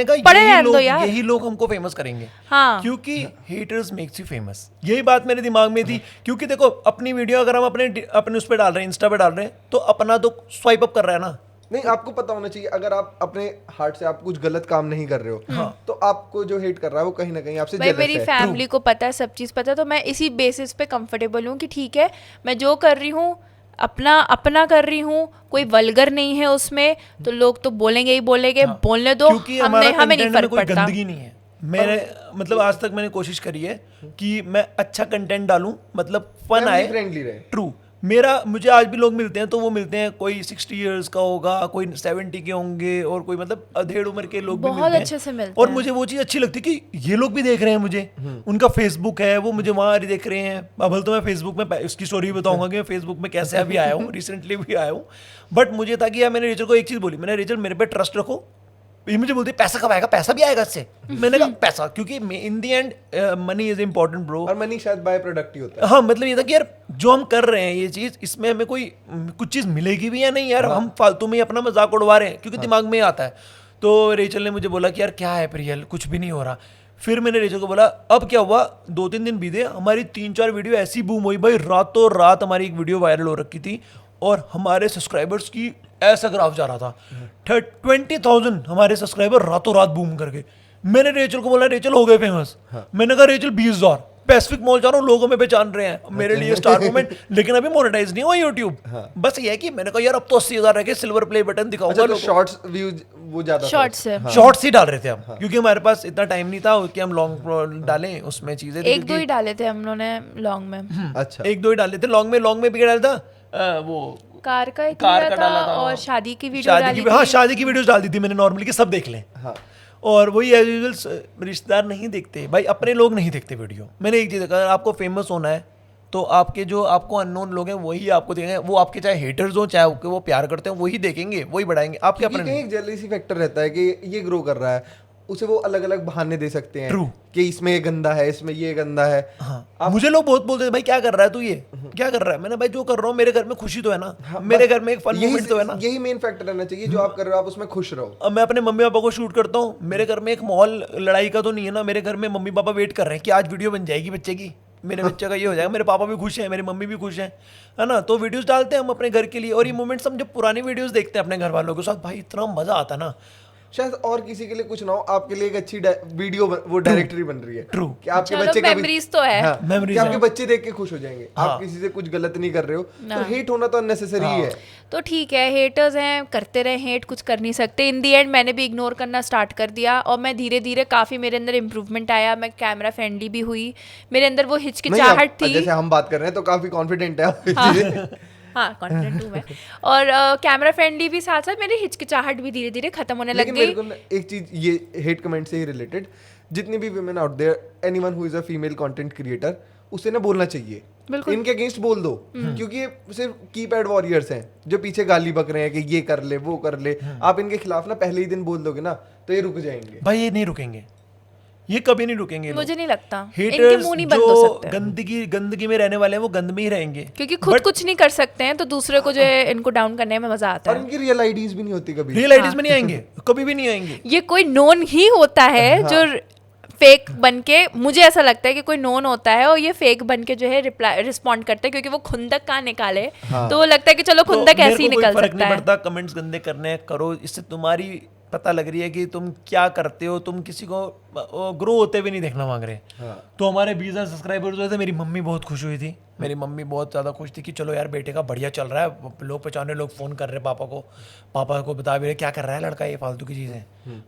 कहा यही लोग हमको फेमस करेंगे, क्योंकि हेटर्स मेक्स यू फेमस। यही बात मेरे दिमाग में थी, क्योंकि देखो अपनी वीडियो अगर हम अपने उस पे डाल रहे हैं, इंस्टा पे डाल रहे हैं, तो अपना तो स्वाइप अप कर रहा है ना। नहीं, आपको पता होना चाहिए, अगर आप अपने हार्ट से आप कुछ गलत काम नहीं कर रहे हो, तो आपको जो हेट कर रहा है वो कहीं ना कहीं आपसे जेलस है। मेरी फैमिली को पता है, सब चीज़ पता है, तो मैं इसी बेसिस पे कंफर्टेबल हूँ कि ठीक है, मैं जो कर रही हूँ अपना कर रही हूँ, कोई वल्गर नहीं है उसमें, तो लोग तो बोलेंगे ही बोलेंगे, बोलने दो, हमें नहीं फर्क पड़ता। गंदगी नहीं है। मेरे मतलब आज तक मैंने कोशिश करी है कि मैं अच्छा कंटेंट डालूं, मतलब फन आए, फ्रेंडली रहे। ट्रू। मुझे आज भी लोग मिलते हैं, तो वो मिलते हैं, कोई 60 इयर्स का होगा, कोई 70 के होंगे, और कोई मतलब अधेड़ उम्र के लोग भी मिलते हैं, बहुत अच्छे से मिलते और हैं। मुझे वो चीज़ अच्छी लगती है कि ये लोग भी देख रहे हैं मुझे, उनका फेसबुक है, वो मुझे वहाँ देख रहे हैं। अब तो मैं फेसबुक में उसकी स्टोरी बताऊंगा कि मैं फेसबुक में कैसे अभी आया हूँ, रिसेंटली भी आया हूँ। बट मुझे था कि यार मैंने रेचल को एक चीज़ बोली, मैंने रेचल मेरे पे ट्रस्ट रखो। ये मुझे बोलती पैसा कब आएगा, पैसा भी आएगा इससे। मैंने कहा पैसा, क्योंकि in the end money is important bro, और मनी शायद बाय प्रोडक्ट ही होता है। हाँ, मतलब ये था कि यार जो हम कर रहे हैं ये चीज़, इसमें हमें कोई कुछ चीज़ मिलेगी भी या नहीं यार, हम फालतू में ही अपना मजाक उड़वा रहे हैं, क्योंकि दिमाग में आता है। तो रेचल ने मुझे बोला कि यार क्या है प्रियल, कुछ भी नहीं हो रहा। फिर मैंने रेचल को बोला अब क्या हुआ, 2-3 दिन बीते, हमारी 3-4 वीडियो ऐसी बूम हुई भाई, रातों रात हमारी एक वीडियो वायरल हो रखी थी, और हमारे सब्सक्राइबर्स की ऐसा ग्राफ जा रहा था, 20,000 हमारे सब्सक्राइबर रातों रात बूम करके। मैंने रेचल को बोला रेचल हो गए फेमस। मैंने कहा रेचल 20,000 पैसिफिक मॉल जा रहा हूँ, लोगों में पहचान रहे हैं, मेरे लिए स्टार मोमेंट, लेकिन अभी मोनेटाइज नहीं हुआ यूट्यूब। बस ये है कि मैंने कहा यार अब तो 80,000 रह गए, सिल्वर प्ले बटन दिखाऊंगा। अच्छा, शॉर्ट्स व्यूज वो ज्यादा शॉर्ट्स ही डाल रहे थे हम, क्योंकि हमारे पास इतना टाइम नहीं था कि हम लॉन्ग डालें उसमें चीजें। 1-2 ही डाले थे हम लोगों ने लॉन्ग में। अच्छा, 1-2 ही डाले थे लॉन्ग में भी क्या डाला था, वो कार का डाला था, और शादी की वीडियो डाली थी। हाँ, शादी की वीडियोस डाल दी थी मैंने नॉर्मली, कि सब देख लें। हाँ। और वही एज यूजुअल, रिश्तेदार नहीं देखते भाई, अपने लोग नहीं देखते वीडियो। मैंने एक चीज़ देखा, अगर आपको फेमस होना है तो आपके जो आपको अननोन लोग हैं वही आपको देखेंगे, वो आपके चाहे हेटर्स हो चाहे वो प्यार करते हो, वही देखेंगे, वही बढ़ाएंगे। आपके अपने एक जेलसी फैक्टर रहता है कि ये ग्रो कर रहा है, उसे वो अलग अलग बहाने दे सकते हैं True. कि इसमें ये गंदा है, इसमें ये गंदा है। हाँ। मुझे लोग बहुत बोलते हैं भाई क्या कर रहा है तू, ये क्या कर रहा है। मैंने भाई जो कर रहा हूँ मेरे घर में खुशी तो है ना, मेरे घर में एक फन मोमेंट तो है ना। यही मेन फैक्टर रहना चाहिए, जो आप कर रहे हो आप उसमें खुश रहो। अब मैं अपने मम्मी पापा को शूट करता हूँ, मेरे घर में एक माहौल लड़ाई का तो नहीं है ना। मेरे घर में मम्मी पापा वेट कर रहे हैं कि आज वीडियो बन जाएगी बच्चे की, मेरे बच्चे का ये हो जाएगा। मेरे पापा भी खुश हैं, मेरी मम्मी भी खुश है ना। तो वीडियोस डालते हैं हम अपने घर के लिए, और ये मोमेंट्स हम जब पुरानी वीडियोस देखते हैं अपने घर वालों के साथ, भाई इतना मजा आता ना। शायद और किसी के लिए कुछ ना हो, आपके लिए एक अच्छी वीडियो वो डायरेक्टरी बन रही है। True. कि आपके बच्चे का मेमोरीज तो है। कि आपके बच्चे देख के खुश हो जाएंगे। आप किसी से कुछ गलत नहीं कर रहे हो, तो हेट होना तो अननेसेसरी है। तो ठीक है, हेटर्स हैं, करते रहे हेट, कुछ कर नहीं सकते। इन दी एंड मैंने भी इग्नोर करना स्टार्ट कर दिया, और मैं धीरे धीरे काफ़ी मेरे अंदर इम्प्रूवमेंट आया, मैं कैमरा फ्रेंडली भी हुई। मेरे अंदर वो हिचकिचाहट थी। जैसे हम बात कर रहे हैं तो काफी कॉन्फिडेंट है। हाँ कॉन्फिडेंट हूँ मैं, और कैमरा फ्रेंडली भी, साथ साथ मेरी हिचकिचाहट भी धीरे धीरे खत्म होने लग गई। मेरे को एक चीज, ये हेट कमेंट से ही रिलेटेड, जितनी भी women out there, anyone who is a female content creator, उसे ना बोलना चाहिए, इनके अगेंस्ट बोल दो, क्योंकि ये सिर्फ कीपैड वॉरियर्स हैं जो पीछे गाली बक रहे हैं कि ये कर ले वो कर ले। आप इनके खिलाफ ना पहले ही दिन बोल दोगे ना तो ये रुक जाएंगे। भाई ये नहीं रुकेंगे, ये कभी नहीं रुकेंगे। मुझे नहीं लगता इनके हेटर्स मुंह नहीं बंद हो सकते। गंदगी में रहने वाले हैं वो गंद में ही रहेंगे, क्योंकि खुद कुछ नहीं कर सकते हैं, तो दूसरे को जो है इनको डाउन करने में मजा आता और है। इनकी रियल आईडीज भी नहीं होती कभी, रियल आईडीज में नहीं आएंगे, कभी भी नहीं आएंगे। ये कोई नोन ही होता है जो फेक बन के, मुझे ऐसा लगता है कि कोई नोन होता है और ये फेक बन के जो है रिस्पॉन्ड करता है, क्योंकि वो खुंदक कहाँ निकाले। तो वो लगता है कि चलो खुंदक ऐसे ही निकल फर्क नहीं सकता है। पड़ता, कमेंट्स गंदे करने करो, इससे तुम्हारी पता लग रही है कि तुम क्या करते हो, तुम किसी को ग्रो होते हुए नहीं देखना मांग रहे। तो हमारे 20,000 सब्सक्राइबर्स हुए थे, मेरी मम्मी बहुत खुश हुई थी। मेरी मम्मी बहुत ज़्यादा खुश थी कि चलो यार बेटे का बढ़िया चल रहा है, लोग पहचाने, लोग फ़ोन कर रहे पापा को बता भी रहे क्या कर रहा है लड़का, ये फालतू की चीज़ें।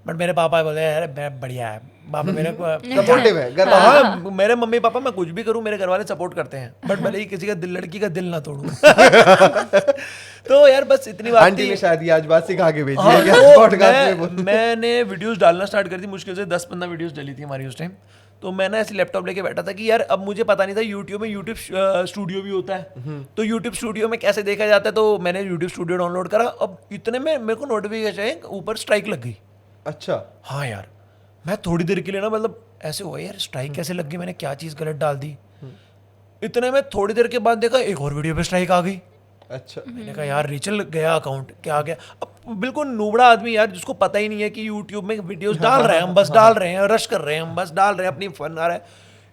बट मेरे पापा बोले यार मैं बढ़िया है, पापा मेरे सपोर्टिव है। हाँ, मेरे मम्मी पापा, मैं कुछ भी करूँ मेरे घर वाले सपोर्ट करते हैं, बट भले ही किसी का दिल, लड़की का दिल ना तोड़ूं। तो यार बस इतनी बात आंटी ने शायद ये आज बात सिखा के भेजी हाँ, है क्या तो पॉडकास्ट में। मैंने वीडियोस डालना स्टार्ट कर दी, मुश्किल से 10-15 वीडियोस डली थी हमारी उस टाइम। तो मैं ना ऐसे लैपटॉप लेके बैठा था कि यार अब मुझे पता नहीं था यूट्यूब में यूट्यूब स्टूडियो भी होता है, तो यूट्यूब स्टूडियो में कैसे देखा जाता है। तो मैंने यूट्यूब स्टूडियो डाउनलोड करा, अब इतने में मेरे को नोटिफिकेशन ऊपर स्ट्राइक लग गई। अच्छा हाँ यार, मैं थोड़ी देर के लिए ना मतलब ऐसे हुआ यार स्ट्राइक कैसे लग गई, मैंने क्या चीज़ गलत डाल दी। इतने में थोड़ी देर के बाद देखा एक और वीडियो पे स्ट्राइक आ गई। अच्छा, मैंने कहा यार रेचल गया अकाउंट, क्या आ गया। अब बिल्कुल नूबड़ा आदमी यार, जिसको पता ही नहीं है कि यूट्यूब में वीडियोस डाल रहे हैं हम, बस डाल रहे हैं, रश कर रहे हैं हम, बस डाल रहे हैं, अपनी फन आ रहा है।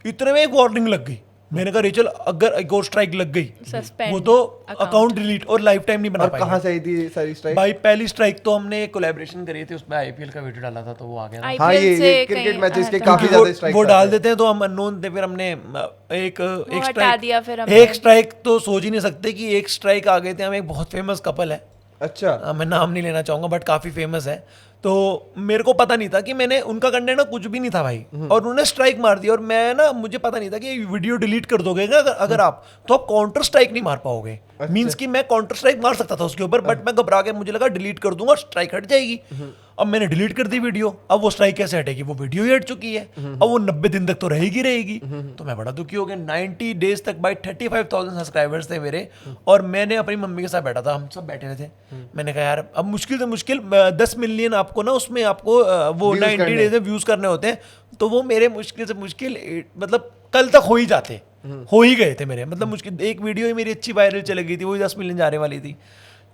इतने में एक वार्निंग लग गई। मैंने कहा रेचल अगर एक और स्ट्राइक लग गई Suspend वो तो अकाउंट डिलीट और लाइफ टाइम नहीं बना और पाएंगे। कहाँ से आई थी सारी स्ट्राइक? भाई पहली स्ट्राइक तो हमने कोलैबोरेशन करी थी, उसमें आईपीएल का वीडियो डाला था तो वो आ गया था। हाँ, ये क्रिकेट मैचेस के काफी ज्यादा स्ट्राइक वो डाल देते हैं तो हम अननोन थे, फिर हमने एक हटा दिया फिर हमने। एक स्ट्राइक तो सोच ही नहीं सकते कि एक स्ट्राइक आ गए थे। हम एक बहुत फेमस कपल है, अच्छा, मैं नाम नहीं लेना चाहूंगा बट काफी फेमस है। तो मेरे को पता नहीं था कि मैंने उनका कंटेंट ना कुछ भी नहीं था भाई, और उन्होंने स्ट्राइक मार दी। और मैं ना, मुझे पता नहीं था कि वीडियो डिलीट कर दोगे अगर आप, तो आप काउंटर स्ट्राइक नहीं मार पाओगे। मींस कि मैं काउंटर स्ट्राइक मार सकता था उसके ऊपर, बट मैं घबरा के, मुझे लगा डिलीट कर दूंगा स्ट्राइक हट जाएगी। अब मैंने डिलीट कर दी वीडियो, अब वो स्ट्राइक कैसे हटेगी, वो वीडियो ही हट चुकी है। अब वो 90 दिन तक तो रहेगी। तो मैं बड़ा दुखी हो गया। 90 डेज तक भाई 35,000 सब्सक्राइबर्स थे मेरे, और मैंने अपनी मम्मी के साथ बैठा था, हम सब बैठे हुए थे। मैंने कहा यार अब मुश्किल से मुश्किल 10 मिलियन आपको ना उसमें आपको वो 90 डेज में व्यूज करने होते हैं, तो वो मेरे मुश्किल से मुश्किल मतलब कल तक हो ही जाते, हो ही गए थे मेरे। मतलब मुश्किल एक वीडियो ही मेरी अच्छी वायरल चली गई थी, वही 10 मिलियन जाने वाली थी।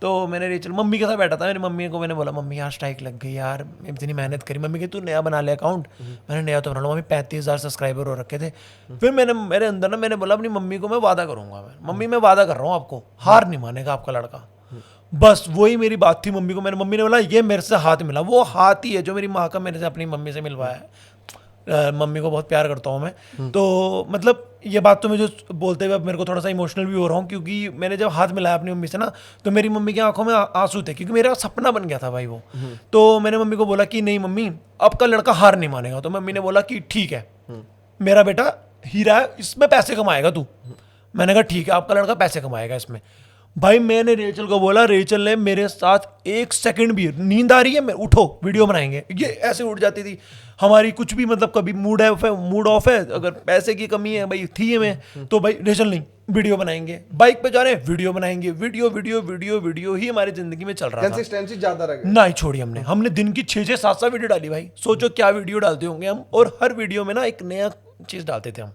तो मैंने रेचल मम्मी के साथ बैठा था, मेरी मम्मी को मैंने बोला मम्मी यार स्ट्राइक लग गई यार, इतनी मेहनत करी। मम्मी की तू नया बना ले अकाउंट। मैंने नया तो बना लो मम्मी, 35,000 सब्सक्राइबर हो रखे थे। फिर मैंने मेरे अंदर ना, मैंने बोला अपनी मम्मी को मैं वादा करूंगा, मम्मी मैं वादा कर रहा हूँ आपको, हार नहीं मानेगा आपका लड़का। बस वही मेरी बात थी मम्मी को। मम्मी ने बोला ये मेरे से हाथ मिला, वो हाथ ही है जो मेरी माँ का मेरे से अपनी मम्मी से मिलवाया है। मम्मी को बहुत प्यार करता हूँ मैं। तो मतलब ये बात तो मुझे बोलते हुए अब मेरे को थोड़ा सा इमोशनल भी हो रहा हूँ, क्योंकि मैंने जब हाथ मिलाया अपनी मम्मी से ना, तो मेरी मम्मी की आंखों में आंसू थे, क्योंकि मेरा सपना बन गया था भाई वो। तो मैंने मम्मी को बोला कि नहीं मम्मी, अब का लड़का हार नहीं मानेगा। तो मम्मी ने बोला कि ठीक है, मेरा बेटा हीरा है, इसमें पैसे कमाएगा तू। मैंने कहा ठीक है, आपका लड़का पैसे कमाएगा इसमें। भाई मैंने रेचल को बोला, रेचल ने मेरे साथ 1 सेकंड भी, नींद आ रही है मैं उठो वीडियो बनाएंगे, ये ऐसे उठ जाती थी। हमारी कुछ भी मतलब कभी मूड ऑफ है, अगर पैसे की कमी है भाई थी हमें, तो भाई रेचल नहीं वीडियो बनाएंगे, बाइक पे जा रहे हैं वीडियो बनाएंगे, वीडियो ही हमारी जिंदगी में चल रहा था। कंसिस्टेंसी ज्यादा रह गई, नहीं छोड़ी हमने दिन की 6-6 7-7 वीडियो डाली भाई। सोचो क्या वीडियो डालते होंगे हम, और हर वीडियो में ना एक नया चीज डालते थे हम।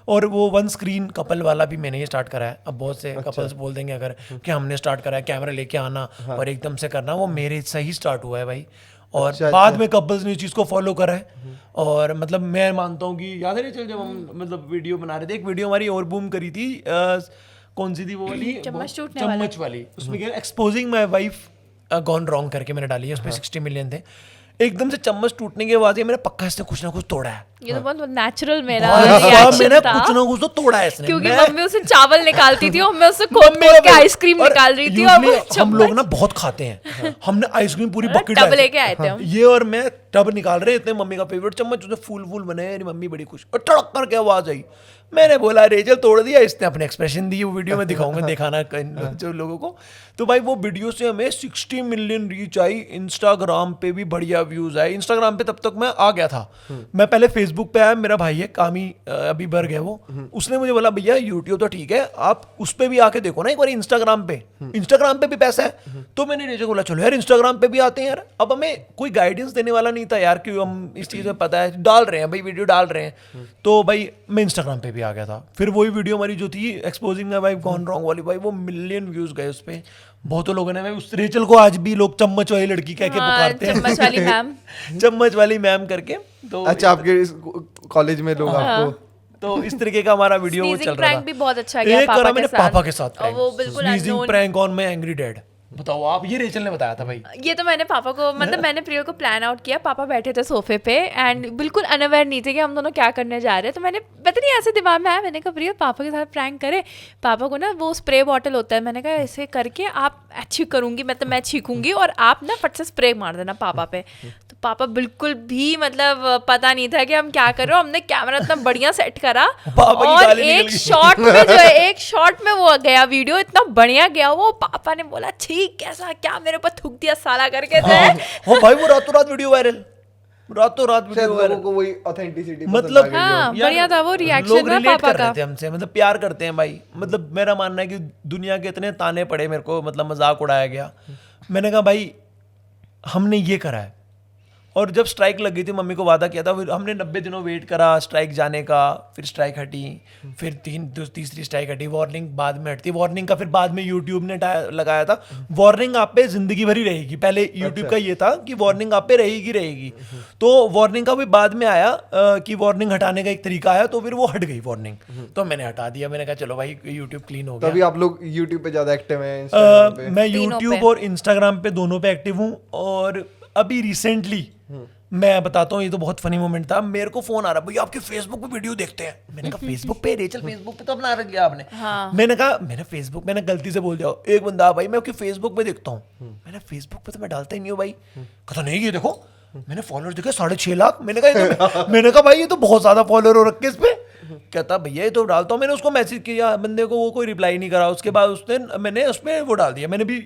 और वो 1 स्क्रीन कपल वाला भी मैंने ही स्टार्ट करा है। अब बहुत से कपल्स बोल देंगे अगर कि हमने स्टार्ट करा है, कैमरा लेके आना और एकदम से करना, वो मेरे से ही स्टार्ट हुआ है भाई। और बाद में कपल्स ने इस चीज को फॉलो करा है। और मतलब मैं मानता हूँ कि याद है जब हम मतलब वीडियो बना रहे थे, एक वीडियो हमारी और बूम करी थी, कौन सी थी वो वाली, चम्मच वाली, उसमें exposing my wife gone wrong करके मैंने डाली है, उसमें 60 मिलियन थे। एकदम से चम्मच टूटने के बाद ये मैंने पक्का इसने कुछ ना कुछ तोड़ा है। ये तो बहुत नेचुरल मेरा रिएक्शन मैंने था, कुछ ना कुछ तो तोड़ा है इसने, क्योंकि मम्मी उसे चावल निकालती थी और मैं उससे खोद के आइसक्रीम निकाल रही थी। और हम लोग ना बहुत खाते हैं, हमने आइसक्रीम पूरी बकेट टब लेके आए थे हम। ये और मैं टब निकाल रहे इतने, मम्मी का फेवरेट चम्मच उसमें फूल बने, मेरी मम्मी बड़ी खुश, और टड़क करके आवाज आई। मैंने बोला रेचल तोड़ दिया, इसने अपने एक्सप्रेशन दिए, वो वीडियो में दिखाऊंगा, दिखाना जो लोगों को। तो भाई वो वीडियो से हमें 60 मिलियन रीच आई, इंस्टाग्राम पे भी बढ़िया व्यूज आए। इंस्टाग्राम पे तब तक मैं आ गया था, मैं पहले फेसबुक पे आया, मेरा भाई है कामी अभी बर्ग है वो, उसने मुझे बोला भैया यूट्यूब तो ठीक है, आप उस पे भी आके देखो ना एक बार, इंस्टाग्राम पे भी पैसा है। तो मैंने रेचल को बोला चलो यार इंस्टाग्राम पे भी आते हैं यार। अब हमें कोई गाइडेंस देने वाला नहीं था यार, क्यों हम इस चीज़ में पता है डाल रहे हैं भाई, वीडियो डाल रहे हैं, तो भाई मैं इंस्टाग्राम पे भी आ गया था। फिर वही वीडियो हमारी जो थी exposing my wife gone wrong वाली, भाई वो मिलियन व्यूज गए उस पे। बहुतों लोगों ने, उस रेचल को आज भी लोग चम्मच वाली लड़की कह के पुकारते हैं, चम्मच वाली मैम चम्मच वाली मैम करके। तो अच्छा, आपके कॉलेज में लोग आपको, तो इस तरीके का हमारा वीडियो वो चल रहा था। भी बहुत अच्छा गया पापा के साथ, वो बिल्कुल prank on my angry dad. बताओ आप, ये रेचल ने बताया था भाई। ये तो मैंने पापा को, मतलब मैंने प्रियल को प्लान आउट किया, पापा बैठे थे सोफे पे एंड बिल्कुल अनअवेयर नहीं थे कि हम दोनों क्या करने जा रहे हैं। तो मैंने पता नहीं ऐसे दिमाग में आया, मैंने कहा प्रियल पापा के साथ प्रैंक करे। पापा को ना वो स्प्रे बॉटल होता है, मैंने कहा ऐसे करके आप अच्छी करूंगी, मतलब मैं छीकूंगी और आप ना फट से स्प्रे मार देना पापा पे। तो पापा बिल्कुल भी मतलब पता नहीं था कि हम क्या कर रहे हो। हमने कैमरा इतना बढ़िया सेट करा और एक शॉट में जो है, एक शॉट में वो गया वीडियो, इतना बढ़िया गया वो। पापा ने बोला ठीक कैसा, क्या मेरे ऊपर थूक दिया साला करके। हो भाई वो रातों रात वीडियो वायरल, रातों रात वीडियो वायरल, लोगों को वही ऑथेंटिसिटी मतलब हाँ, बढ़िया था वो रिएक्शन लोग ना रिलेट पापा कर रहे थे हमसे, मतलब प्यार करते हैं भाई। मतलब मेरा मानना है कि दुनिया के इतने ताने पड़े मेरे को, मतलब मजाक उड़ाया गया। मैंने कहा भाई हमने ये करा है। और जब स्ट्राइक लग गई थी, मम्मी को वादा किया था, फिर हमने 90 दिनों वेट करा स्ट्राइक जाने का, फिर स्ट्राइक हटी, फिर तीसरी स्ट्राइक हटी, वार्निंग बाद में हटती, वार्निंग का फिर बाद में यूट्यूब ने लगाया था, वार्निंग आप पे जिंदगी भर ही रहेगी। पहले यूट्यूब का ये था कि वार्निंग आप पे रहेगी। तो वार्निंग का भी बाद में आया कि वार्निंग हटाने का एक तरीका आया, तो फिर वो हट गई वार्निंग, तो मैंने हटा दिया। मैंने कहा चलो भाई यूट्यूब क्लीन हो गया। तभी आप लोग यूट्यूब पे ज्यादा एक्टिव हैं? मैं यूट्यूब और इंस्टाग्राम पे दोनों पे एक्टिव हूँ। और अभी रिसेंटली मैं बताता हूँ, ये तो बहुत फनी मोमेंट था, मेरे को फोन आ रहा, भैया आपके फेसबुक पे वीडियो देखते हैं। मैंने कहा फेसबुक पे, रेचल फेसबुक पे तो अपना रख लिया आपने। हाँ। मैंने कहा मैंने फेसबुक, मैंने गलती से बोल दिया, एक बंदा भाई मैं आपके फेसबुक पे देखता हूँ। मैंने फेसबुक पे तो मैं डालता ही नहीं हूँ भाई। कहता नहीं ये देखो, मैंने फॉलोअर देखे 6.5 लाख। मैंने कहा भाई ये तो बहुत ज्यादा फॉलोअर हो रखे इस पे। कहता भैया ये तो डालता हूँ। मैंने उसको मैसेज किया बंदे को, वो कोई रिप्लाई नहीं करा। उसके बाद मैंने उस पर वो डाल दिया, मैंने भी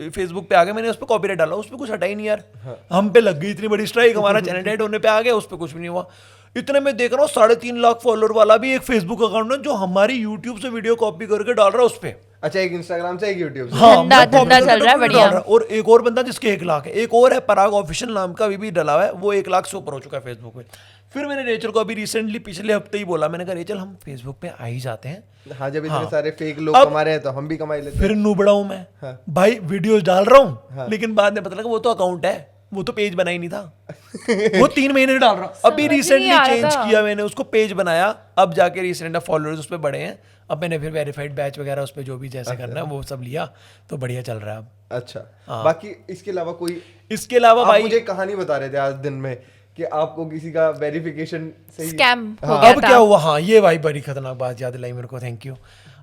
फेसबुक पे आ गया, मैंने उस पर कॉपीराइट डाला, उस पर कुछ हटा ही नहीं यार। हम पे लग गई इतनी बड़ी स्ट्राइक, हमारा चैनल डेड होने पे आ गया, उस पर कुछ भी नहीं हुआ। इतने में देख रहा हूँ 3.5 लाख फॉलोअर वाला भी एक फेसबुक अकाउंट है जो हमारी यूट्यूब से वीडियो कॉपी करके डाल रहा है उस पर। अच्छा, एक इंस्टाग्राम से, एक यूट्यूब से। हाँ, धंधा चल रहा है बढ़िया। और एक और बंदा जिसके 1 लाख है, एक और है पराग ऑफिशियल नाम का, भी डला हुआ है, वो 1 लाख से ऊपर हो चुका है फेसबुक पे। फिर मैंने रेचल को अभी रिसेंटली पिछले हफ्ते ही बोला, मैंने कहा रेचल हम फेसबुक पे आ ही जाते हैं। हाँ, जब इतने सारे फेक लोग कमा रहे हैं तो हम भी कमा लेते हैं। फिर नूबड़ा हूं मैं। हाँ। भाई वीडियोस डाल रहा हूँ, लेकिन बाद में पता लगा वो तो अकाउंट है, वो तो पेज बना ही नहीं था। वो 3 महीने डाल रहा। अभी रिसेंटली चेंज किया मैंने, उसको पेज बनाया, अब जाके रिसेंट फॉलोअर्स उस पर बढ़े हैं। अब मैंने फिर वेरीफाइड बैच वगैरह उस पर जो भी जैसे करना है वो सब लिया, तो बढ़िया चल रहा है अब। अच्छा, बाकी इसके अलावा कोई? इसके अलावा भाई मुझे कहानी बता रहे थे आज दिन में कि आपको किसी का वेरिफिकेशन से स्कैम हो गया था। अब क्या हुआ? हाँ, ये भाई बड़ी खतरनाक बात याद दिलाई मेरे को, थैंक यू।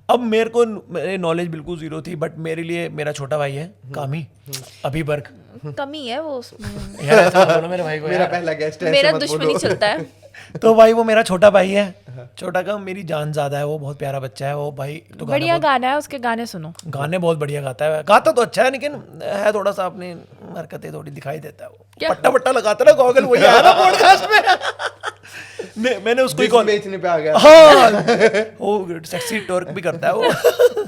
अब मेरे को मेरी नॉलेज बिल्कुल जीरो थी, बट मेरे लिए मेरा छोटा भाई है कामी, अभी बर्ग। कमी है वो उसमें। यार ऐसा मत बोलो मेरे भाई को मेरा यार। पहला गेस्ट है, मेरा ऐसे मत दुश्मनी बोलो। चलता है। तो भाई वो मेरा छोटा भाई है, छोटा का मेरी जान ज्यादा है, वो बहुत प्यारा बच्चा है वो भाई। तो बढ़िया गाना है, उसके गाने सुनो। गाने बहुत बढ़िया गाता है, गाता तो अच्छा है लेकिन है थोड़ा सा अपनी हरकतें थोड़ी दिखाई देता है वो। क्या? पट्टा पट्टा लगाता ना गॉगल, वही आया ना पॉडकास्ट में। मैंने उसको ही जिस कॉल बेचने पे आ गया। हाँ वो सेक्सी टॉर्क भी करता है वो।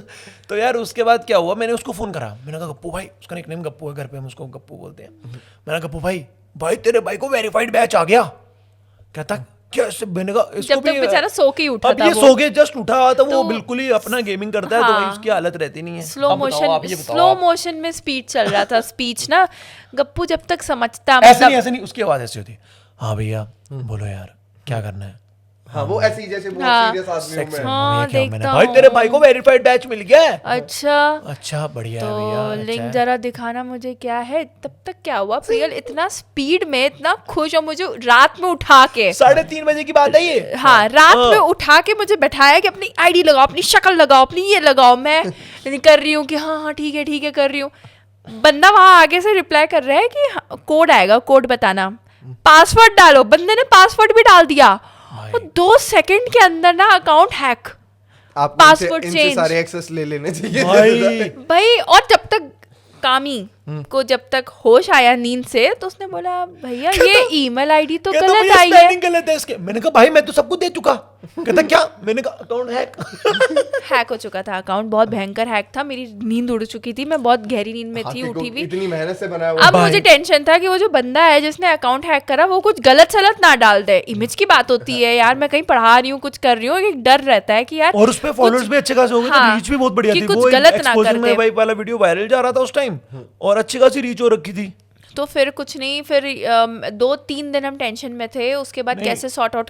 तो यार उसके बाद क्या हुआ, मैंने उसको फोन करा, मैंने कहा गप्पू भाई, उसका निकनेम गप्पू है, घर पे हम उसको गप्पू बोलते हैं। मैंने कहा गप्पू भाई तेरे भाई को वेरीफाइड बैच आ गया। कहता कैसे? मैंने कहा इसको जब तक बेचारा सो के ही उठा अब था ये वो। सो के जस्ट उठा हुआ था, वो तो- बिल्कुल ही अपना गेमिंग करता है, तो भाई हाँ। उसकी हालत रहती नहीं है। स्लो मोशन में स्पीच चल रहा था, स्पीच ना। गप्पू जब तक समझता, ऐसे नहीं, उसकी आवाज ऐसी होती, हाँ भैया बोलो यार क्या करना है। हाँ वो ऐसी जैसे बहुत हाँ। सीरियस आदमी हूँ मैं। हाँ, भैया, क्या देखता भाई हूँ। तेरे भाई को वेरीफाइड बैच मिल गया है। अच्छा अच्छा बढ़िया है तो भैया, अच्छा लिंक है। जरा दिखाना मुझे क्या है। तब तक क्या हुआ, प्रियल इतना स्पीड में, इतना खुश, और मुझे रात में उठा के 3:30 बजे की बात है ये। हाँ रात में उठा के मुझे बैठाया कि अपनी आईडी लगाओ, अपनी शक्ल लगाओ, अपनी ये लगाओ। मैं कर रही हूँ कि हाँ ठीक है कर रही हूँ। बंदा वहां आगे से रिप्लाई कर रहा है कि कोड आएगा, कोड बताना, पासवर्ड डालो। बंदे ने पासवर्ड भी डाल दिया और 2 सेकंड के अंदर ना अकाउंट हैक। आपको पासवर्ड इनसे चेंज। सारे एक्सेस ले लेने चाहिए। भाई भाई और जब तक कामी को जब तक होश आया नींद से, तो उसने बोला भैया ये ईमेल आईडी तो कहता, गलत भैया आई है। स्पेलिंग गलत है इसके। मैंने कहा भाई मैं तो सब कुछ दे चुका। कहता क्या? मैंने कहा अकाउंट हैक। हैक हो चुका था अकाउंट, बहुत भयंकर हैक था। मेरी नींद उड़ चुकी थी, मैं बहुत गहरी नींद में थी, हाथी को उठी हुई। इतनी मेहनत से बनाया हुआ। अब मुझे टेंशन था कि वो जो बंदा है जिसने अकाउंट हैक करा, वो कुछ गलत सलत ना डाल दे। इमेज की बात होती है यार, मैं कहीं पढ़ा रही हूँ, कुछ कर रही हूँ, एक डर रहता है कि यार और उस पे फॉलोअर्स भी अच्छे खासे हो गए थे, हाँ, रीच भी बहुत बढ़िया कि थी। कुछ वो गलत ना एक्सपोजर कर में दे। भाई वाला वीडियो वायरल जा रहा था उस टाइम, और अच्छी खासी रीच हो रखी थी। तो फिर कुछ नहीं, फिर 2-3 दिन हम टेंशन में थे। उसके बाद कैसे सॉर्ट आउट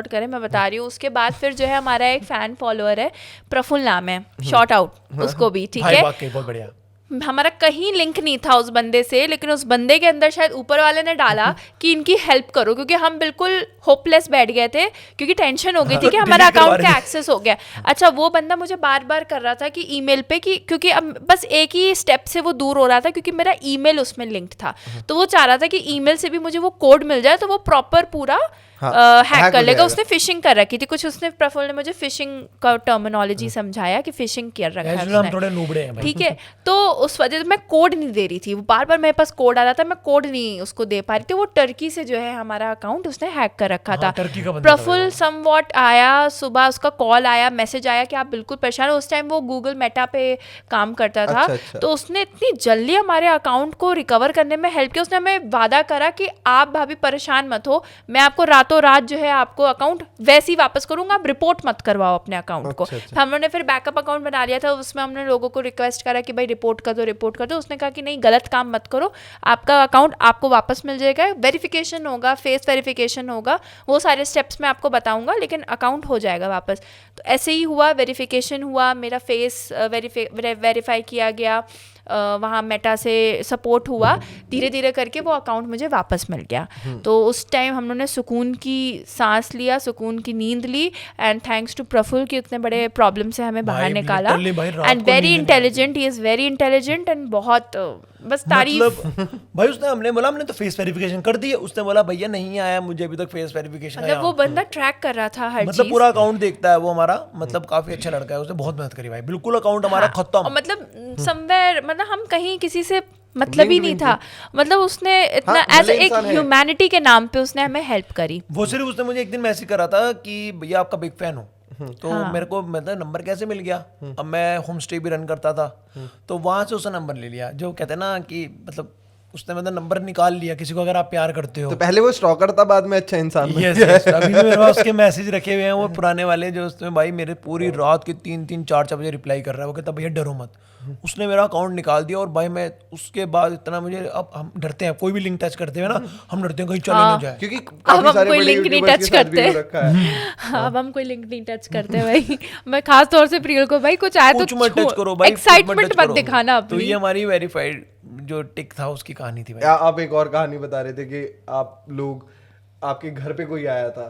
करें मैं बता रही हूँ। उसके बाद फिर जो है हमारा एक फैन फॉलोअर है, प्रफुल्ल नाम है, शॉर्ट आउट उसको भी, ठीक भाई है। वाकई बहुत बढ़िया। हमारा कहीं लिंक नहीं था उस बंदे से, लेकिन उस बंदे के अंदर शायद ऊपर वाले ने डाला कि इनकी हेल्प करो, क्योंकि हम बिल्कुल होपलेस बैठ गए थे, क्योंकि टेंशन हो गई थी कि हमारा अकाउंट का एक्सेस हो गया। अच्छा वो बंदा मुझे बार बार कर रहा था कि ईमेल पे, कि क्योंकि अब बस एक ही स्टेप से वो दूर हो रहा था, क्योंकि मेरा ईमेल उसमें लिंक्ड था। तो वो चाह रहा था कि ईमेल से भी मुझे वो कोड मिल जाए, तो वो प्रॉपर पूरा हैक कर लेगा। उसने फिशिंग कर रखी थी कुछ, उसने प्रफुल्ल ने मुझे फिशिंग का टर्मिनोलॉजी समझाया कि फिशिंग कर रखा है हम उसने। थोड़े नूबड़े हैं भाई। ठीक है, तो उस वजह से मैं कोड नहीं दे रही थी, वो बार बार मेरे पास कोड आ रहा था, मैं कोड नहीं उसको दे पा रही थी। वो टर्की से जो है हमारा अकाउंट उसने हैक कर रखा था। टर्की का बंदा था प्रफुल्ल समवॉट आया, सुबह उसका कॉल आया, मैसेज आया कि आप बिल्कुल परेशान हो। उस टाइम वो गूगल मेटा पे काम करता था। अच्छा। तो उसने इतनी जल्दी हमारे अकाउंट को रिकवर करने में हेल्प किया। उसने हमें वादा करा कि आप भाभी परेशान मत हो, मैं आपको रातों रात जो है आपको अकाउंट वैसे ही वापस करूंगा, आप रिपोर्ट मत करवाओ अपने अकाउंट को। अच्छा। हम लोगों ने फिर बैकअप अकाउंट बना लिया था, उसमें हमने लोगों को रिक्वेस्ट करा कि भाई रिपोर्ट कर दो। उसने कहा कि नहीं, गलत काम मत करो, आपका अकाउंट आपको वापस मिल जाएगा, वेरिफिकेशन होगा, फेस वेरिफिकेशन होगा, वो सारे स्टेप्स मैं आपको बताऊंगा, लेकिन अकाउंट हो जाएगा वापस। तो ऐसे ही हुआ, वेरिफिकेशन हुआ, मेरा फेस वेरीफाई किया गया, वहाँ मेटा से सपोर्ट हुआ, धीरे धीरे करके वो अकाउंट मुझे वापस मिल गया। तो उस टाइम हम लोगों ने सुकून की सांस लिया, सुकून की नींद ली, एंड थैंक्स टू प्रफुल्ल कि उतने बड़े प्रॉब्लम से हमें बाहर निकाला। And very intelligent, he is very intelligent, and बहुत बस तारीफ। मतलब भाई उसने हमने तो फेस वेरिफिकेशन कर दी है, उसने बोला भैया नहीं आया मुझे अभी तक फेस वेरिफिकेशन। मतलब वो बंदा ट्रैक कर रहा था हर मतलब चीज, पूरा अकाउंट देखता है वो हमारा, मतलब काफी अच्छा लड़का है, उसने बहुत मेहनत करी भाई, बिल्कुल अकाउंट हमारा और खत्म। मतलब समवेयर, मतलब हम कहीं किसी से मतलब ही नहीं था, मतलब उसने इतना एज एक ह्यूमैनिटी के नाम पे उसने हमें हेल्प करी। वो सिर्फ उसने मुझे एक दिन मैसेज करा था कि भैया आपका बिग फैन हो, तो मेरे को मतलब नंबर कैसे मिल गया। अब मैं होम स्टे भी रन करता था, तो वहां से उसने नंबर ले लिया, जो कहते हैं ना कि मतलब उसने मतलब नंबर निकाल लिया किसी को अगर आप प्यार करते हो। तो पहले वो स्टॉकर था, बाद में अच्छा इंसान बन yes, गया। yes, अभी भी मेरे पास उसके मैसेज रखे हुए हैं, वो पुराने वाले जो उसमें भाई मेरे पूरी रात के 3-4 बजे रिप्लाई कर रहा है। वो कहता भैया डरो मत, उसने मेरा अकाउंट निकाल दिया। और भाई मैं उसके बाद इतना मुझे, अब हम डरते हैं कोई भी लिंक टच करते हुए ना, हम डरते हैं कहीं चले ना जाए, क्योंकि अब काफी हम सारे कोई बड़े लिंक नहीं यूट्यूबर्स टच के साथ भी करते। हो रखा है। अब हम कोई लिंक नहीं टच करते भाई। मैं खास तौर से प्रियल को भाई कुछ आए तो कुछ मत टच करो भाई, एक्साइटमेंट मत दिखाना तो अपनी। ये हमारी वेरीफाइड जो टिक था उसकी कहानी थी भाई। आप एक और कहानी बता रहे थे कि आप लोग, आपके घर पे कोई आया था।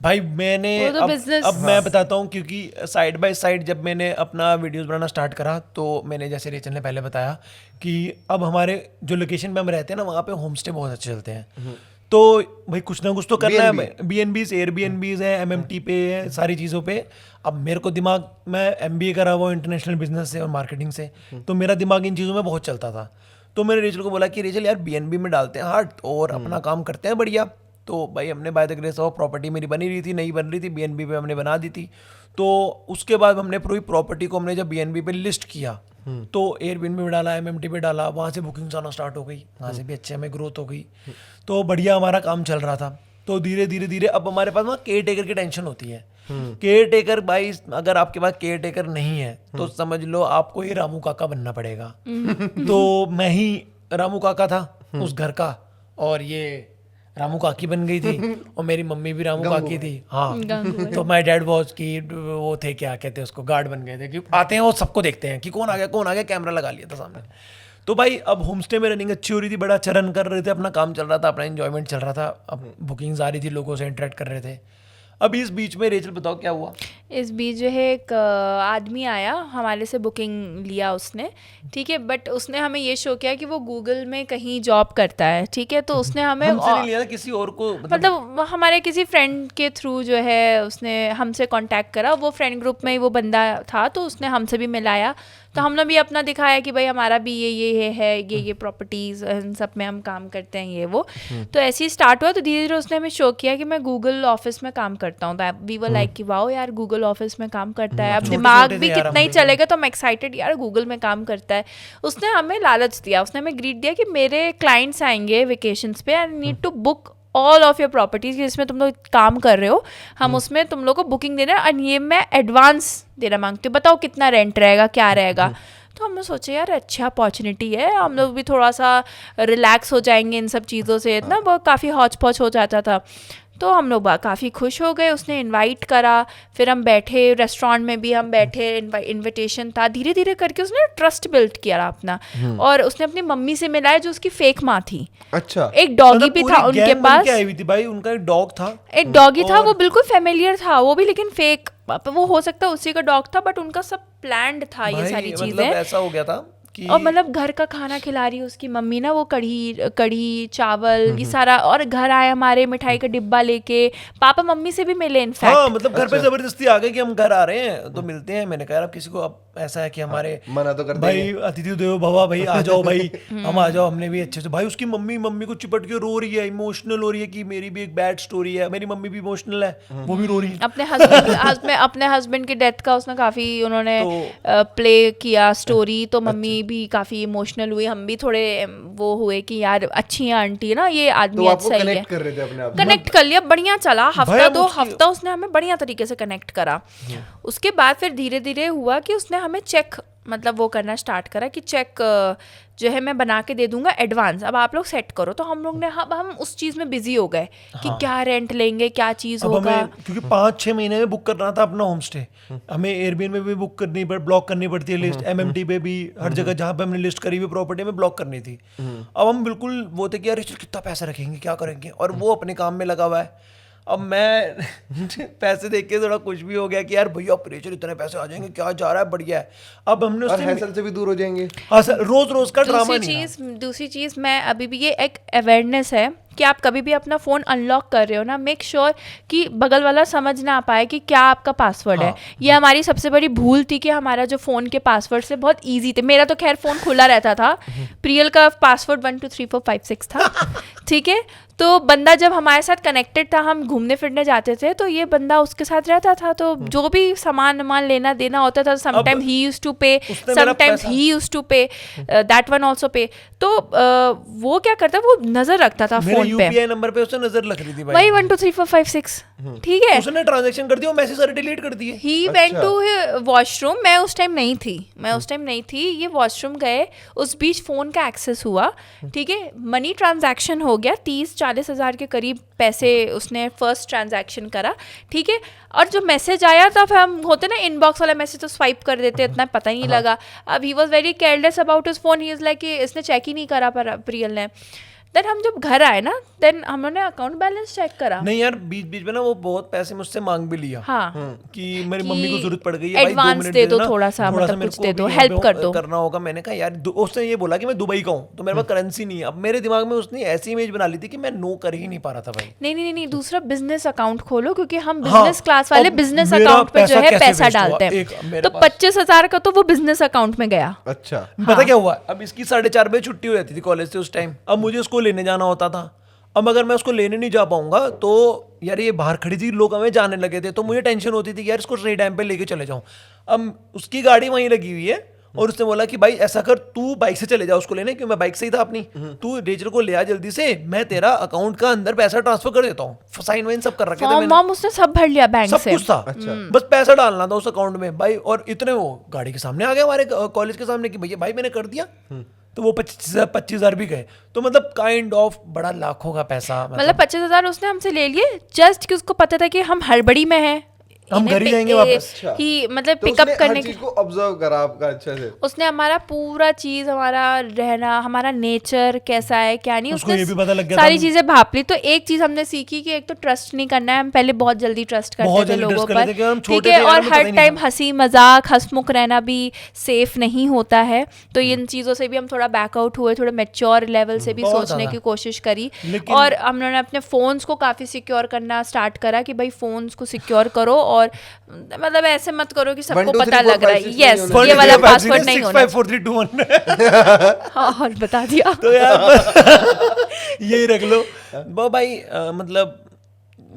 भाई मैंने वो तो business- अब मैं बताता हूँ, क्योंकि साइड बाय साइड जब मैंने अपना वीडियोस बनाना स्टार्ट करा तो मैंने, जैसे रेचल ने पहले बताया, कि अब हमारे जो लोकेशन पे हम रहते हैं ना, वहाँ पे होम स्टे बहुत अच्छे चलते हैं। तो भाई कुछ ना कुछ तो करना है। BNBs, एयरबीएनबीज है, MMT पे है, सारी चीज़ों पे। अब मेरे को दिमाग, मैं MBA करा हुआ इंटरनेशनल बिजनेस से और मार्केटिंग से, तो मेरा दिमाग इन चीज़ों में बहुत चलता था। तो मैंने रेचल को बोला कि रेचल यार BNB में डालते हैं हार्ट और अपना काम करते हैं बढ़िया। तो भाई हमने by the grace of, property मेरी बनी रही थी, नहीं बन रही थी, BNB पे हमने बना दी थी। तो उसके बाद हमने पूरी प्रॉपर्टी को हमने जब BNB पे लिस्ट किया तो एयरबीएनबी में डाला, MMT पे डाला, वहाँ से बुकिंग्स आना स्टार्ट हो गई, वहाँ से भी अच्छे हमें ग्रोथ हो गई। तो बढ़िया हमारा काम चल रहा था। तो धीरे धीरे धीरे अब हमारे पास वहाँ केयर टेकर की टेंशन होती है। केयर टेकर भाई, अगर आपके पास केयर टेकर नहीं है तो समझ लो आपको ही रामू काका बनना पड़ेगा। तो मैं ही रामू काका था उस घर का, और ये रामू काकी बन गई थी, और मेरी मम्मी भी रामू काकी थी। हाँ, तो माय डैड वाज की वो थे, क्या कहते हैं उसको, गार्ड बन गए थे, कि आते हैं वो सबको देखते हैं कि कौन आ गया, कैमरा लगा लिया था सामने। तो भाई अब होम स्टे में रनिंग अच्छी हो रही थी, बड़ा अच्छा रन कर रहे थे, अपना काम चल रहा था, अपना एंजॉयमेंट चल रहा था, अब बुकिंग्स आ रही थी, लोगों से इंटरेक्ट कर रहे थे। अब इस बीच में रेचल बताओ क्या हुआ? इस बीच जो है एक आदमी आया, हमारे से बुकिंग लिया उसने, ठीक है, बट उसने हमें ये शो किया कि वो गूगल में कहीं जॉब करता है, ठीक है। तो उसने हमें हमसे नहीं लिया, किसी और को, मतलब हमारे किसी फ्रेंड के थ्रू जो है उसने हमसे कांटेक्ट करा, वो फ्रेंड ग्रुप में ही वो बंदा था, तो उसने हमसे भी मिलाया। तो हमने भी अपना दिखाया कि भाई हमारा भी ये है, ये प्रॉपर्टीज़, इन सब में हम काम करते हैं, ये वो। तो ऐसे ही स्टार्ट हुआ। तो धीरे धीरे उसने हमें शो किया कि मैं गूगल ऑफिस में काम करता हूँ। तो वी वर लाइक कि वाओ यार, गूगल ऑफिस में काम करता है, अब दिमाग भी कितना ही चलेगा, तो हम एक्साइटेड, यार गूगल में काम करता है। उसने हमें लालच दिया, उसने हमें ग्रीट दिया कि मेरे क्लाइंट्स आएंगे वेकेशंस पे, I need to book all of your properties जिसमें तुम लोग काम कर रहे हो, हम उसमें तुम लोग को बुकिंग दे रहे हैं, और ये मैं एडवांस देना मांगती हूँ, बताओ कितना रेंट रहेगा, क्या रहेगा। तो हमने सोचा यार अच्छा अपॉर्चुनिटी है, हम लोग भी थोड़ा सा रिलैक्स हो जाएंगे इन सब चीज़ों से, इतना बहुत काफ़ी हौच पौच हो जाता था। तो हम लोग काफ़ी खुश हो गए, उसने इनवाइट करा, फिर हम बैठे रेस्टोरेंट में भी, हम बैठे, इनविटेशन था, धीरे धीरे करके उसने ट्रस्ट बिल्ड किया अपना। और उसने अपनी मम्मी से मिलाया जो उसकी फेक माँ थी। अच्छा, एक डॉगी भी था उनके पास, आई हुई थी भाई, उनका एक डॉग था, एक डॉगी था, वो बिल्कुल फेमिलियर था वो भी, लेकिन फेक, वो हो सकता है उसी का डॉग था, बट उनका सब प्लान्ड था ये सारी चीजें। मतलब ऐसा हो गया था कि और मतलब घर का खाना खिला रही है उसकी मम्मी ना, वो कढ़ी चावल ये सारा, और घर आए हमारे मिठाई का डिब्बा लेके, पापा मम्मी से भी मिले इनफैक्ट। हाँ, मतलब घर पे जबरदस्ती आ गए कि हम घर आ रहे हैं तो मिलते हैं। मैंने कहा अब किसी को, अब ऐसा है कि हमारे मना तो करते भाई अतिथि देवो भव, भाई आ जाओ भाई, हम आ जाओ, हमने भी अच्छे से। भाई उसकी मम्मी को चिपट के रो रही है, इमोशनल हो रही है कि मेरी भी एक बैड स्टोरी है, मेरी मम्मी भी इमोशनल है, वो भी रो रही है। अपने हस्बैंड की डेथ का उसने काफी उन्होंने प्ले किया स्टोरी, तो मम्मी भी काफी इमोशनल हुई, हम भी थोड़े वो हुए कि यार अच्छी है आंटी है ना, ये आदमी अच्छा ही है, कनेक्ट कर लिया, बढ़िया चला हफ्ता 2 हफ्ता उसने हमें बढ़िया तरीके से कनेक्ट करा। उसके बाद फिर धीरे धीरे हुआ कि उसने हमें चेक, मतलब वो करना स्टार्ट करा कि चेक जो है मैं बना के दे दूंगा एडवांस, अब आप लोग सेट करो। तो हम लोग ने हम उस चीज़ में बिजी हो गए कि क्या रेंट लेंगे, क्या चीज़ होगा, क्योंकि 5-6 महीने में बुक करना था अपना होम स्टे। हमें एयरबीएनबी में भी बुक करनी ब्लॉक करनी पड़ती है लिस्ट, MMT पे भी, हर जगह जहाँ पे हमने लिस्ट करी हुई प्रॉपर्टी में ब्लॉक करनी थी। अब हम बिल्कुल वो थे कि यार कितना पैसा रखेंगे, क्या करेंगे, और वो अपने काम में लगा हुआ है। अब मैं पैसे देख के थोड़ा कुछ भी हो गया कि यार भैया ऑपरेशन इतने पैसे आ जाएंगे, क्या जा रहा है, बढ़िया है। अब हमने और हैसल से भी दूर हो जाएंगे। हाँ सर, रोज का ड्रामा नहीं। दूसरी चीज़ मैं अभी भी, ये एक अवेयरनेस है कि आप कभी भी अपना फ़ोन अनलॉक कर रहे हो ना, मेक श्योर कि बगल वाला समझ ना पाए कि क्या आपका पासवर्ड है। ये हमारी सबसे बड़ी भूल थी कि हमारा जो फ़ोन के पासवर्ड से बहुत इजी थे। मेरा तो खैर फ़ोन खुला रहता था, प्रियल का पासवर्ड 1 2 3 4 5 6 था, ठीक है। तो बंदा जब हमारे साथ कनेक्टेड था, हम घूमने फिरने जाते थे, तो ये बंदा उसके साथ रहता था, तो जो भी सामान लेना देना होता था, समटाइम ही यूज्ड टू पे, समटाइम्स ही यूज्ड टू पे, दैट वन आल्सो पे। तो वो क्या करता, वो नजर रखता था फोन पे, यूपीआई नंबर पे उसने नजर लग रही थी भाई, वही 1 2 3 4 5 6, ठीक है। उसने ट्रांजैक्शन कर दिया, वो मैसेज सारे डिलीट कर दिए। ही वेंट टू वॉशरूम, मैं उस टाइम नहीं थी, ये वॉशरूम गए, उस बीच फोन का एक्सेस हुआ, ठीक है। मनी ट्रांजैक्शन हो गया, 30-40 हज़ार के करीब पैसे उसने फर्स्ट ट्रांजैक्शन करा, ठीक है। और जो मैसेज आया था, फिर हम होते ना इनबॉक्स वाला मैसेज तो स्वाइप कर देते, इतना पता ही नहीं लगा। अब he was very careless about his phone, he is like कि इसने चेक ही नहीं करा पर प्रियल ने। देन हम जब घर आए ना, देन हमने अकाउंट बैलेंस चेक करा। नहीं यार, बीच बीच में ना वो बहुत पैसे मुझसे मांग भी लिया। हाँ, कि मेरी मम्मी को जरूरत पड़ गई है, भाई 2 एडवांस मिनट दे दो, देना, थोड़ा सा मतलब मेरे कुछ को दे अभी दो, यहाँ हेल्प पे कर दो। करना होगा। मैंने कहा यार, उसने ये बोला कि मैं दुबई का हूँ, तो मेरे पास करेंसी नहीं है। अब मेरे दिमाग में उसने ऐसी इमेज बना ली थी कि मैं नो कर ही नहीं पा रहा था भाई। नहीं, दूसरा बिजनेस अकाउंट खोलो, क्योंकि हम बिजनेस क्लास वाले अब बिजनेस मेरा अकाउंट पे जो पैसा है कैसे पैसा waste हुआ? डालते एक हैं। मेरे तो पास 25,000 का तो वो बिजनेस अकाउंट में गया। अच्छा, पता क्या हुआ, अब इसकी 4:30 बजे छुट्टी हो जाती थी कॉलेज से उस टाइम। अब मुझे उसको लेने जाना होता था। अब अगर मैं उसको लेने नहीं जा पाऊंगा तो यार, ये बाहर खड़ी थी, लोग हमें जाने लगे थे, तो मुझे टेंशन होती थी कि यार इसको सही टाइम पे लेके चले जाऊं। अब उसकी गाड़ी वहीं लगी हुई है और उसने बोला कि भाई ऐसा कर, तू बाइक से चले जा उसको लेने, क्योंकि मैं बाइक से ही था अपनी, तू रेचल को ले आ जल्दी से, मैं तेरा अकाउंट का अंदर पैसा ट्रांसफर कर देता हूँ। साइन वाइन सब कर रखे थे फॉर्म मैंने, वॉर्म उसने सब भर लिया बैंक सब से। कुछ था। बस पैसा डालना था उस अकाउंट में भाई। और इतने वो गाड़ी के सामने आ गया, हमारे कॉलेज के सामने, कि भैया भाई मैंने कर दिया। तो वो 25,000 भी गए। तो मतलब काइंड ऑफ बड़ा लाखों का पैसा, मतलब 25,000 उसने हमसे ले लिए, जस्ट कि उसको पता था कि हम हड़बड़ी में हैं, हम घर ही जाएंगे वापस। ही मतलब तो पिकअप उसने करने हर के। चीज को ऑब्जर्व करा आपका अच्छे से। उसने हमारा पूरा चीज, हमारा रहना, हमारा नेचर कैसा है क्या नहीं, उसको ये भी पता लग गया सारी था। चीजें भाप ली। तो एक चीज हमने सीखी कि एक तो ट्रस्ट नहीं करना है। हम पहले बहुत जल्दी ट्रस्ट करते थे लोगों पर, ठीक है, और हर टाइम हंसी मजाक हंसमुख रहना भी सेफ नहीं होता है। तो इन चीजों से भी हम थोड़ा बैकआउट हुए, थोड़ा मेच्योर लेवल से भी सोचने की कोशिश करी। और हमने अपने फोन्स को काफी सिक्योर करना स्टार्ट करा कि भाई फोन्स को सिक्योर करो, और मतलब ऐसे मत करो कि सबको पता लग रहा है। यस, ये वाला पासवर्ड नहीं होना। 654321 और बता दिया। तो यार यही रख लो वो भाई। मतलब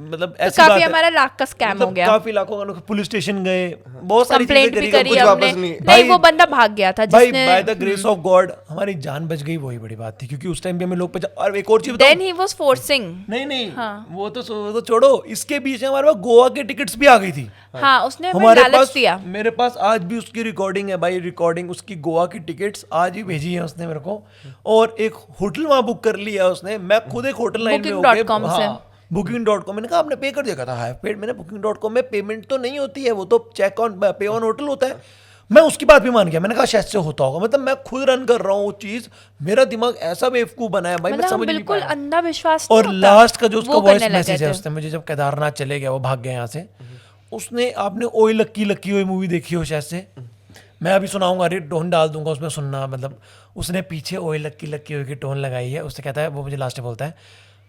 तो ऐसी काफी बात है, हमारा लाख का स्कैम मतलब हो गया। काफी लाखों का, पुलिस स्टेशन गए, बहुत सारी कंप्लेंट चीजें भी करी, करी कुछ हमने। वापस नहीं। नहीं, भाई- वो बंदा भाग गया था भाई जिसने। By the grace of God हमारी जान बच गई, वही बड़ी बात थी, क्योंकि उस टाइम भी हमें लोग और एक और चीज बताऊं? Then he was forcing. नहीं हाँ। वो तो छोड़ो, इसके बीच में हमारे पास गोवा के टिकट्स भी आ गई थी। हाँ, उसने हमें हमारे लालच पास, दिया। मेरे पास आज भी उसकी रिकॉर्डिंग है भाई, रिकॉर्डिंग उसकी गोवा की टिकट्स आज ही भेजी है उसने मेरे को। और एक होटल वहां बुक कर लिया उसने। मैं खुद एक होटल लाइन में Booking.com से। Booking.com, मैंने कहा आपने पे कर दिया था। हाई पेड मैंने Booking.com में पेमेंट तो नहीं होती है, वो तो चेक ऑन पे ऑन होटल होता है। मैं उसकी बात भी मान गया, मैंने कहा शायद से होता होगा। मतलब मैं खुद रन कर रहा हूँ वो चीज, मेरा दिमाग ऐसा बेवकूफ बना है भाई, मैं मतलब समझ नहीं बिल्कुल पाया। अंधा विश्वास और नहीं होता, लास्ट का जो उसका वो वॉइस करने लगे मैसेज है थे। उसने मुझे, जब केदारनाथ चले गया, वो भाग गया यहाँ से, उसने, आपने ओए लक्की लक्की ओए मूवी देखी हो शायद से, मैं अभी सुनाऊंगा, अरे टोन डाल दूंगा उसमें, सुनना। मतलब उसने पीछे ओए लक्की लक्की ओए की टोन लगाई है। उससे कहता है, वो मुझे लास्ट में बोलता है,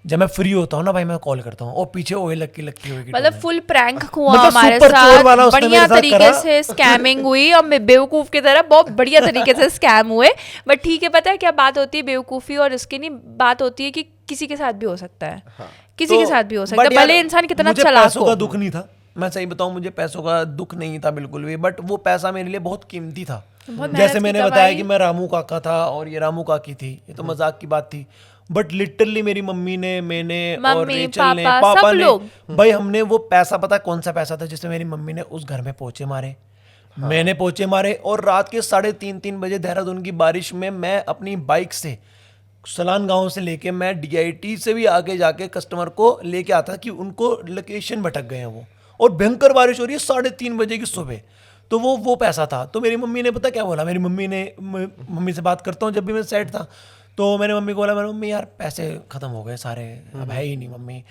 जब मैं फ्री होता हूँ ना भाई, मैं कॉल करता हूँ, और पीछे ओए लक्की लक्की ओए की मतलब टोन है। फुल प्रैंक हुआ मतलब हमारे सुपर चोर वाला साथ, उसने बढ़िया मेरे साथ तरीके करा। से स्कैमिंग हुई, और बेवकूफ की तरह बहुत बढ़िया तरीके से स्कैम हुए। बट ठीक है, पता है क्या बात होती है बेवकूफी और इसकी, नहीं बात होती है कि किसी के साथ भी हो सकता है। किसी के साथ भी हो सकता है, भले इंसान कितना चालाक पैसों का हो। दुख नहीं था, मैं सही बताऊं, मुझे पैसों का दुख नहीं था बिल्कुल भी। बट वो पैसा मेरे लिए बहुत कीमती था। बहुत जैसे मेहनत मैंने की बताया कमाई। कि मैं रामू काका था और ये रामू काकी थी, ये तो मजाक की बात थी। बट लिटरली मेरी मम्मी ने, मैंने और मम्मी, रेचल ने, पापा, पापा सब ने, लोग। भाई हमने वो पैसा, पता है कौन सा पैसा था, जिससे मेरी मम्मी ने उस घर में पोछे मारे, मैंने पोछे मारे। और रात के 3:30 बजे देहरादून की बारिश में मैं अपनी बाइक से सलान गांव से लेके, मैं DIT से भी आगे जाके कस्टमर को लेके आता कि उनको लोकेशन भटक गए हैं वो, और भयंकर बारिश हो रही है 3:30 बजे की सुबह। तो वो पैसा था। तो मेरी मम्मी ने पता क्या बोला, मेरी मम्मी से बात करता हूँ जब भी मैं सेट था, तो मैंने मम्मी को बोला, मेरी मम्मी यार पैसे ख़त्म हो गए सारे, अब है ही नहीं मम्मी,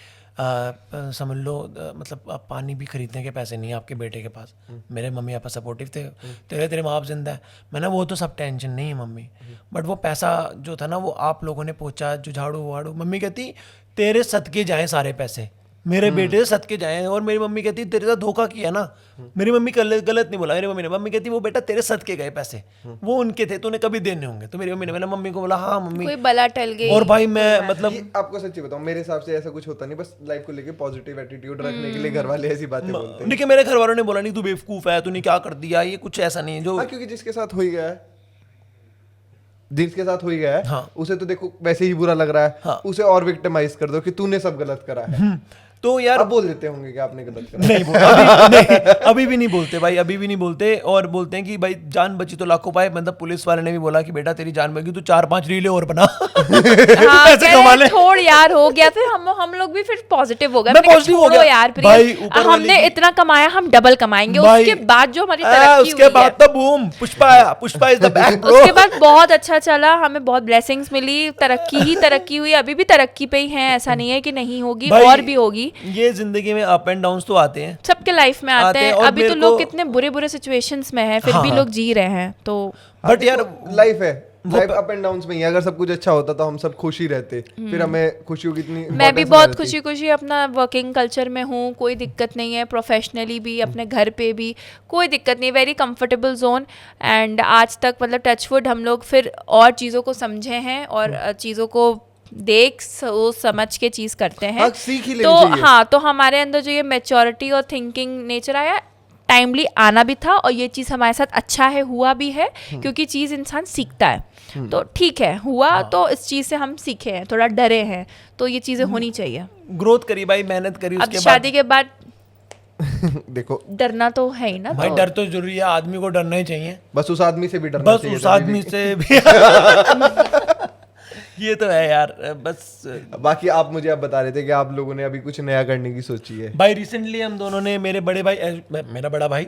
समझ लो, मतलब अब पानी भी खरीदने के पैसे नहीं है आपके बेटे के पास। मेरे मम्मी पापा सपोर्टिव थे, तेरे माँ बाप जिंदा है। मैंने वो तो सब टेंशन नहीं है मम्मी, बट वो पैसा जो था ना, वो आप लोगों ने पहुँचा, जो झाड़ू वाड़ू। मम्मी कहती तेरे सदके जाएँ सारे पैसे, मेरे बेटे से सदके जाएं। और मेरी मम्मी कहती तेरे साथ धोखा किया ना। मेरी मम्मी गलत नहीं बोला, मेरी मम्मी कहती वो बेटा तेरे सदके गए पैसे, वो उनके थे, तूने कभी देने होंगे। तो मेरी मम्मी ने, मैंने मम्मी को बोला हाँ मम्मी, कोई बला टल गई। और भाई मैं मतलब ये आपको सच्ची बताऊं, मेरे हिसाब से ऐसा कुछ होता नहीं, बस लाइफ को लेके पॉजिटिव एटीट्यूड रखने के लिए घर वाले ऐसी बातें बोलते हैं। नहीं कि मेरे घर वालों ने बोला नहीं तू बेवकूफ है, तूने क्या कर दिया, ये कुछ ऐसा नहीं है जो। हाँ, क्योंकि जिसके साथ हो ही गया है, जिसके साथ हो ही गया है, हाँ। उसे तो देखो वैसे ही बुरा लग रहा है, हाँ। उसे और विक्टिमाइज कर दो कि तूने सब गलत करा है। तो यार अब बोल देते होंगे कि आपने गलत करा। नहीं अभी भी नहीं बोलते भाई, अभी भी नहीं बोलते। और बोलते हैं कि भाई जान बची तो लाखों पाए। मतलब पुलिस वाले ने भी बोला कि बेटा तेरी जान बची, तू 4-5 रीलें और बना। हाँ, पैसे कमा ले। छोड़ यार, हो गया। फिर हम लोग भी फिर पॉजिटिव हो गए। मैं मैंने कहा, positive हो छोड़ो गया। यार भाई, प्रिय, ऊपर वाले हमने की- इतना कमाया, हम डबल कमाएंगे। भाई, उसके बाद जो हमारी तरक्की उसके हुई बाद है, तो boom, Pushpa is the back bro. उसके बाद बहुत अच्छा चला, हमें बहुत ब्लेसिंग्स मिली, तरक्की हुई। अभी भी तरक्की पे ही है, ऐसा नहीं है कि नहीं होगी, भाई, और भी होगी। ये जिंदगी में अप एंड डाउन्स तो आते हैं, सबके लाइफ में आते हैं। और अभी तो मेरे लोग को- कितने बुरे बुरे सिचुएशंस में हैं, फिर भी हाँ। लोग जी रहे हैं। तो बट यार लाइफ है, लाइफ अप एंड डाउन्स में ही है। अगर सब कुछ अच्छा होता तो हम सब खुश ही रहते, फिर हमें खुशियों की इतनी मैं भी importance बहुत नहीं रहती। खुशी अपना वर्किंग कल्चर में हूँ, कोई दिक्कत नहीं है। प्रोफेशनली भी, अपने घर पे भी कोई दिक्कत नहीं, वेरी कंफर्टेबल जोन। एंड आज तक मतलब टचवुड हम लोग फिर और चीज़ों को समझे हैं, और चीज़ों को देख सोच समझ के चीज़ करते हैं। हाँ, सीख ही लेनी तो चाहिए। हाँ, तो हमारे अंदर जो ये मैच्योरिटी और थिंकिंग नेचर आया, टाइमली आना भी था, और ये चीज़ हमारे साथ अच्छा है, हुआ भी है। क्योंकि चीज़ इंसान सीखता है, तो ठीक है हुआ। तो इस चीज़ से हम सीखे हैं, थोड़ा डरे हैं, तो ये चीज़ें होनी चाहिए। ग्रोथ करी भाई, मेहनत करी। अब उसके शादी के बाद देखो, डरना तो है ही ना। भाई तो डर तो जरूरी है, आदमी को डरना ही चाहिए। बस उस आदमी से भी डरना बस चाहिए उस कभी आदमी भी। से भी ये तो है यार। बस बाकी आप मुझे अब बता रहे थे कि आप लोगों ने अभी कुछ नया करने की सोची है। भाई रिसेंटली हम दोनों ने, मेरे बड़े भाई, मेरा बड़ा भाई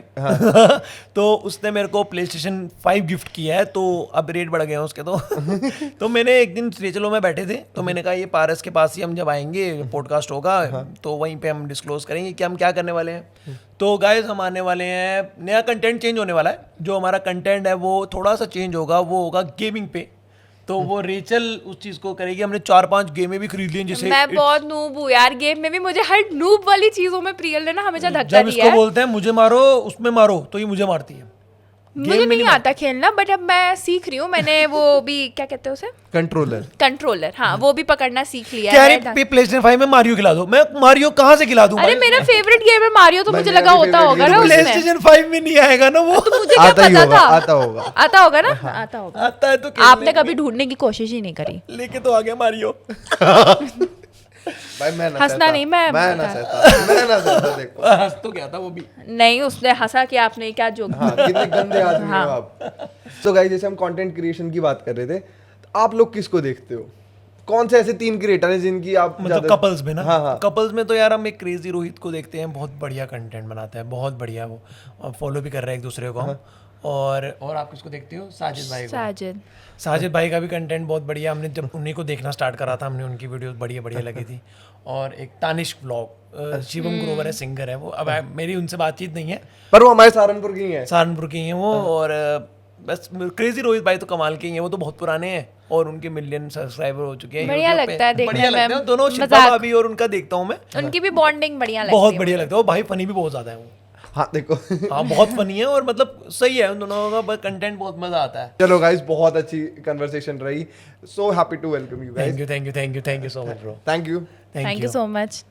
तो उसने मेरे को PlayStation 5 गिफ्ट किया है। तो अब रेट बढ़ गए हैं उसके। तो मैंने एक दिन रेचलो में बैठे थे, तो मैंने कहा ये पारस के पास ही हम जब आएंगे, पॉडकास्ट होगा, तो वहीं पे हम डिस्क्लोज करेंगे कि हम क्या करने वाले हैं। तो गाइस हम आने वाले हैं, नया कंटेंट चेंज होने वाला है। जो हमारा कंटेंट है वो थोड़ा सा चेंज होगा, वो होगा गेमिंग पे। तो वो रेचल उस चीज को करेगी। हमने 4-5 गेमें भी खरीद ली, जैसे मैं बहुत नूब हूँ यार गेम में भी। मुझे हर नूब वाली चीजों में प्रियल ने ना हमेशा धक्का जब दिया इसको है। बोलते हैं मुझे मारो, उसमें मारो, तो ये मुझे मारती है। मुझे नहीं आता खेलना, बट अब मैं सीख रही हूँ। मैंने वो भी क्या कहते हैं उसे, कंट्रोलर, हाँ, वो भी पकड़ना सीख लिया क्या है। रे PlayStation 5 में मारियो खिला दो। मैं मारियो कहाँ से खिला दूं अरे भाई? मेरा फेवरेट गेम है मारियो, तो मुझे मेरा लगा भी होता favorite होगा game ना है। उसमें। PlayStation 5 में नहीं आएगा ना वो। तो मुझे क्या आता ही पता होगा, था। आता होगा। आता होगा ना, आता होगा। आता है तो खेलने आपने के कभी ढूंढने की कोशिश ही नहीं करी। लिए। लेके तो आ गया मारियो। भाई मैं ना हंसना सहता। नहीं, मैं ना बता- सहता देखो। हंस तो क्या था वो भी। नहीं, उसने हंसा कि आपने क्या जोक। हाँ, कितने गंदे आदमी हो हाँ। आप। तो गाइस, जैसे हम कंटेंट क्रिएशन की बात कर रहे थे, तो आप लोग किसको देखते हो? कौन से ऐसे 3 क्रिएटर हैं जिनकी आप मतलब ज्यादा- कपल्स में ना, हाँ हाँ कपल्स में तो यार हम एक क्रेजी रोहित को देखते हैं। बहुत बढ़िया कंटेंट बनाता है, बहुत बढ़िया। वो फॉलो भी कर रहे हैं एक दूसरे को हम। और आप किसको देखते हो? साजिद भाई को। साजिद भाई का भी कंटेंट बहुत बढ़िया। हमने जब उन्हीं को देखना स्टार्ट करा था, हमने उनकी वीडियोस बढ़िया बढ़िया लगी थी। और एक तानिश व्लॉग, शिवम ग्रोवर है, सिंगर है वो। अब मेरी उनसे बातचीत नहीं है, पर वो हमारे सहारनपुर की ही है। सहारनपुर की हैं वो। और बस क्रेजी रोहित भाई तो कमाल के ही हैं। वो तो बहुत पुराने हैं और उनके मिलियन सब्सक्राइबर हो चुके हैं। बढ़िया YouTube पे। लगता है देखने बढ़िया लगते में। हैं दोनों, शिल्पा मजाक। भाभी और उनका देखता हूँ मैं। उनकी भी बॉन्डिंग बढ़िया लगती है। बहुत बढ़िया लगता है वो भाई, फनी भी बहुत ज्यादा है वो। हाँ देखो। हाँ बहुत फनी है, और मतलब सही है उन दोनों का कंटेंट, बहुत मजा आता है। चलो गाइस, बहुत अच्छी कन्वर्सेशन रही। So happy to welcome you guys. Thank you so much bro. Thank you. Thank you so much.